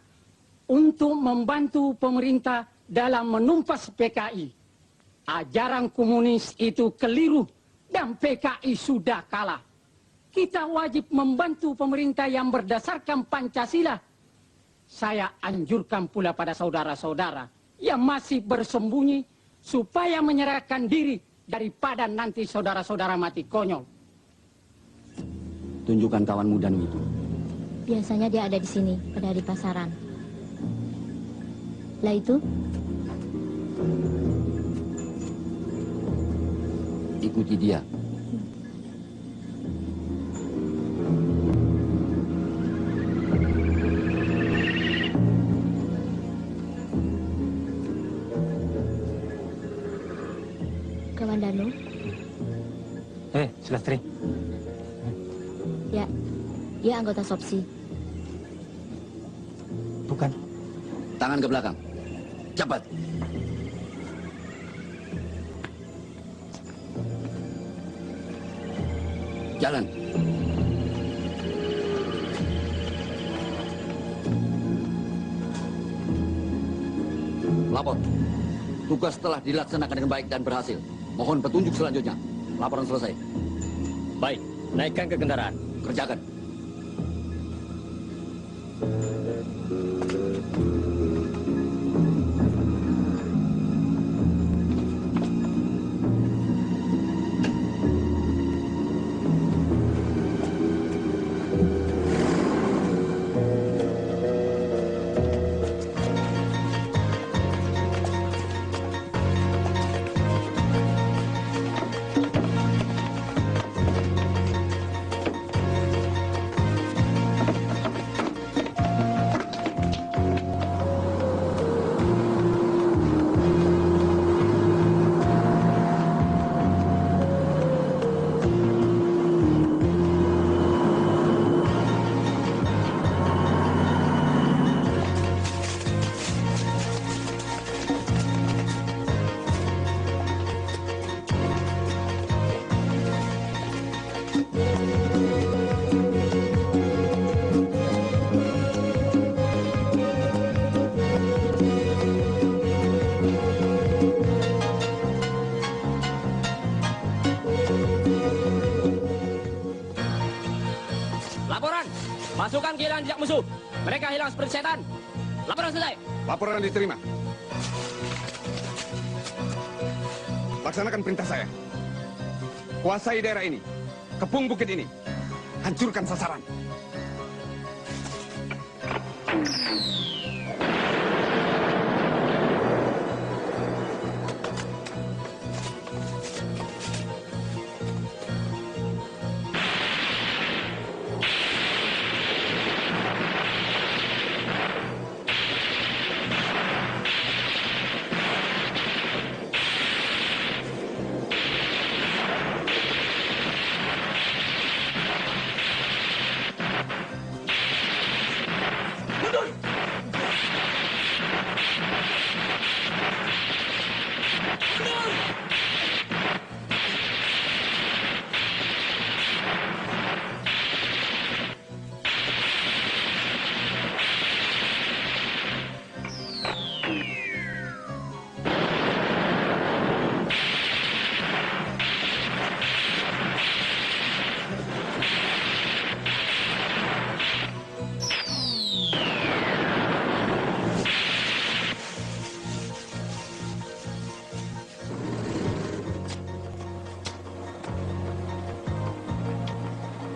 untuk membantu pemerintah dalam menumpas PKI. Ajaran komunis itu keliru dan PKI sudah kalah. Kita wajib membantu pemerintah yang berdasarkan Pancasila. Saya anjurkan pula pada saudara-saudara yang masih bersembunyi supaya menyerahkan diri daripada nanti saudara-saudara mati konyol. Tunjukkan kawan mudamu itu. Biasanya dia ada di sini, pada di pasaran. Lah itu? Ikuti dia. Kawan Danu? Silastri. Ya, dia anggota Sopsi. Bukan. Tangan ke belakang. Cepat. Jalan. Lapor. Tugas telah dilaksanakan dengan baik dan berhasil. Mohon petunjuk selanjutnya. Laporan selesai. Baik, naikkan ke kendaraan. Kerjakan. Pasukan kehilangan jejak musuh. Mereka hilang seperti setan. Laporan selesai. Laporan diterima. Laksanakan perintah saya. Kuasai daerah ini. Kepung bukit ini. hancurkan sasaran.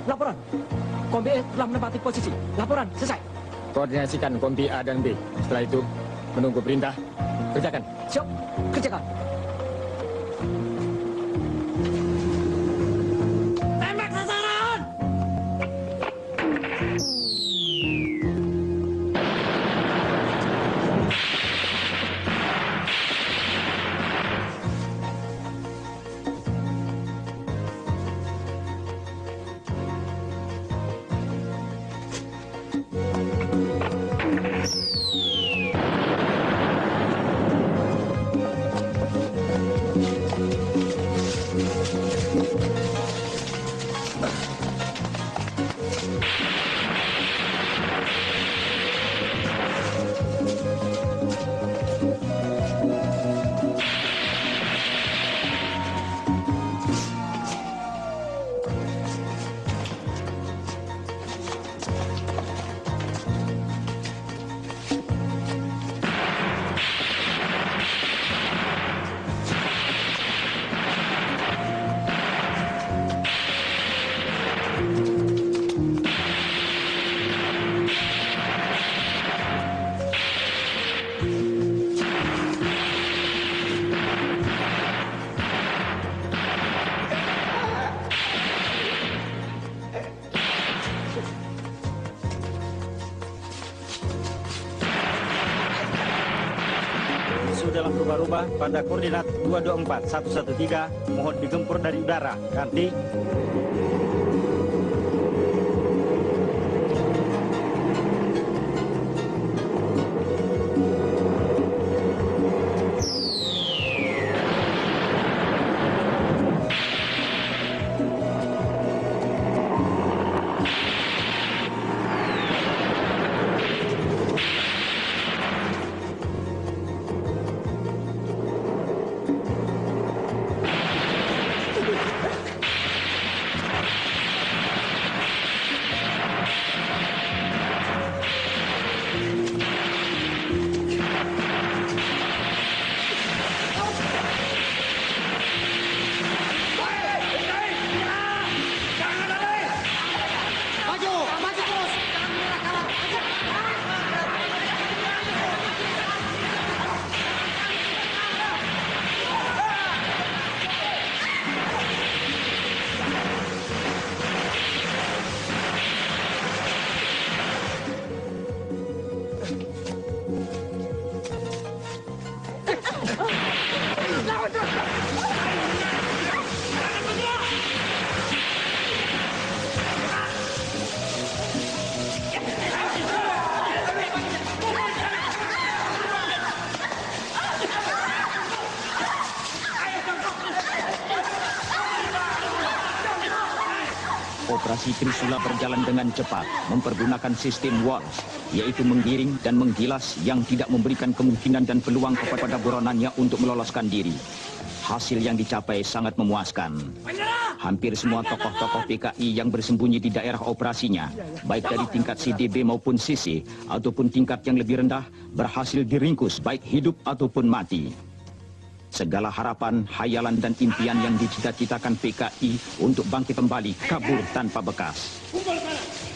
Laporan. Kompi E telah menempati posisi. Laporan selesai. Koordinasikan kompi A dan B. Setelah itu, menunggu perintah. Kerjakan. Siap. Kerjakan. Tembak sasaran! Dalam rubah-rubah pada koordinat 224 113 mohon digempur dari udara. Ganti. Operasi Trisula berjalan dengan cepat, mempergunakan sistem walls, yaitu menggiring dan menggilas yang tidak memberikan kemungkinan dan peluang kepada buronannya untuk meloloskan diri. Hasil yang dicapai sangat memuaskan. Hampir semua tokoh-tokoh PKI yang bersembunyi di daerah operasinya, baik dari tingkat CDB maupun CC, ataupun tingkat yang lebih rendah, berhasil diringkus baik hidup ataupun mati. segala harapan, hayalan dan impian yang dicita-citakan PKI untuk bangkit kembali kabur tanpa bekas.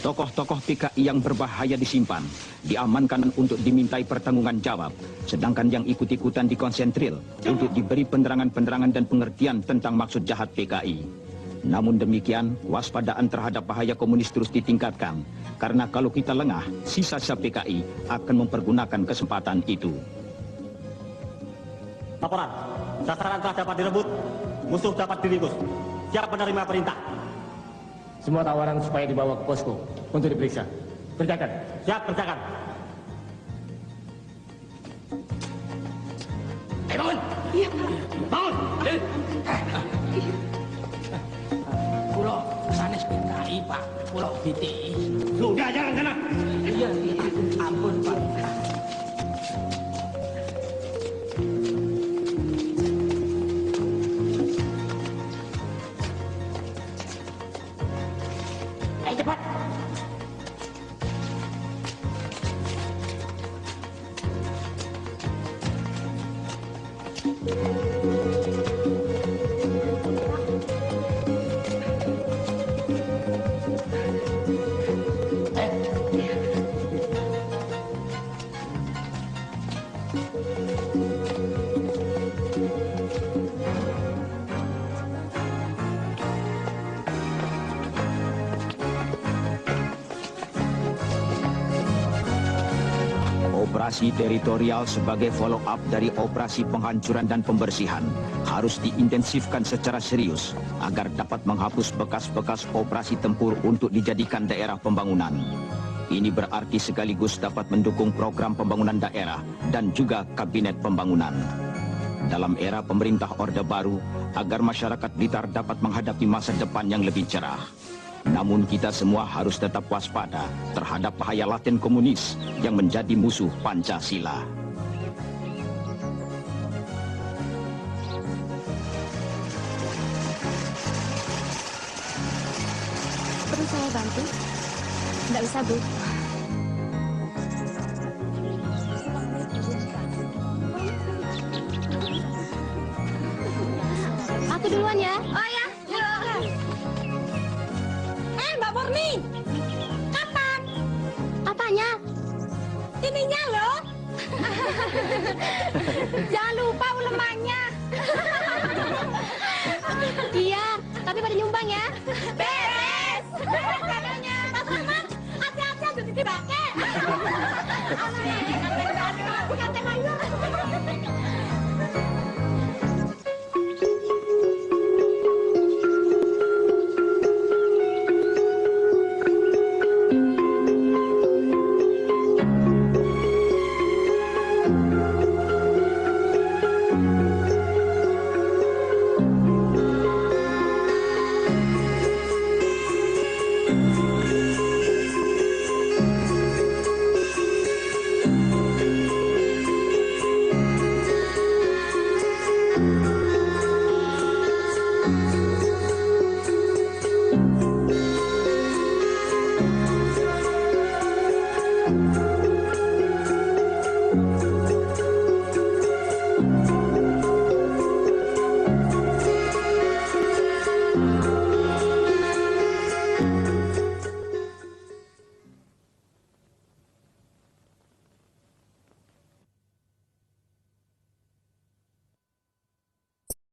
Tokoh-tokoh PKI yang berbahaya disimpan, diamankan untuk dimintai pertanggungan jawab, sedangkan yang ikut-ikutan dikonsentril untuk diberi penerangan-penerangan dan pengertian tentang maksud jahat PKI. Namun demikian, waspadaan terhadap bahaya komunis terus ditingkatkan, karena kalau kita lengah, sisa-sisa PKI akan mempergunakan kesempatan itu. Laporan, sasaran telah dapat direbut, musuh dapat diringkus. Siap menerima perintah. Semua tawaran supaya dibawa ke posko untuk diperiksa. Kerjakan. Siap, kerjakan. Bangun! Iya, Pak. Bangun! Pulau sanes PKI, Pak. Pulau BTI. Sudah, jalan sana. Iya, ampun, Pak. Ayo cepat. Operasi teritorial sebagai follow-up dari operasi penghancuran dan pembersihan harus diintensifkan secara serius agar dapat menghapus bekas-bekas operasi tempur untuk dijadikan daerah pembangunan. Ini berarti sekaligus dapat mendukung program pembangunan daerah dan juga kabinet pembangunan. Dalam era pemerintah Orde Baru, agar masyarakat Blitar dapat menghadapi masa depan yang lebih cerah. Namun kita semua harus tetap waspada terhadap bahaya laten komunis yang menjadi musuh Pancasila. Perlu saya bantu? Nggak usah, Bu. Aku duluan ya. Oh ya, Mbak Murni, kapan? Apanya? Ininya loh. Jangan lupa ulemannya. Iya, tapi pada nyumbang ya. Beres.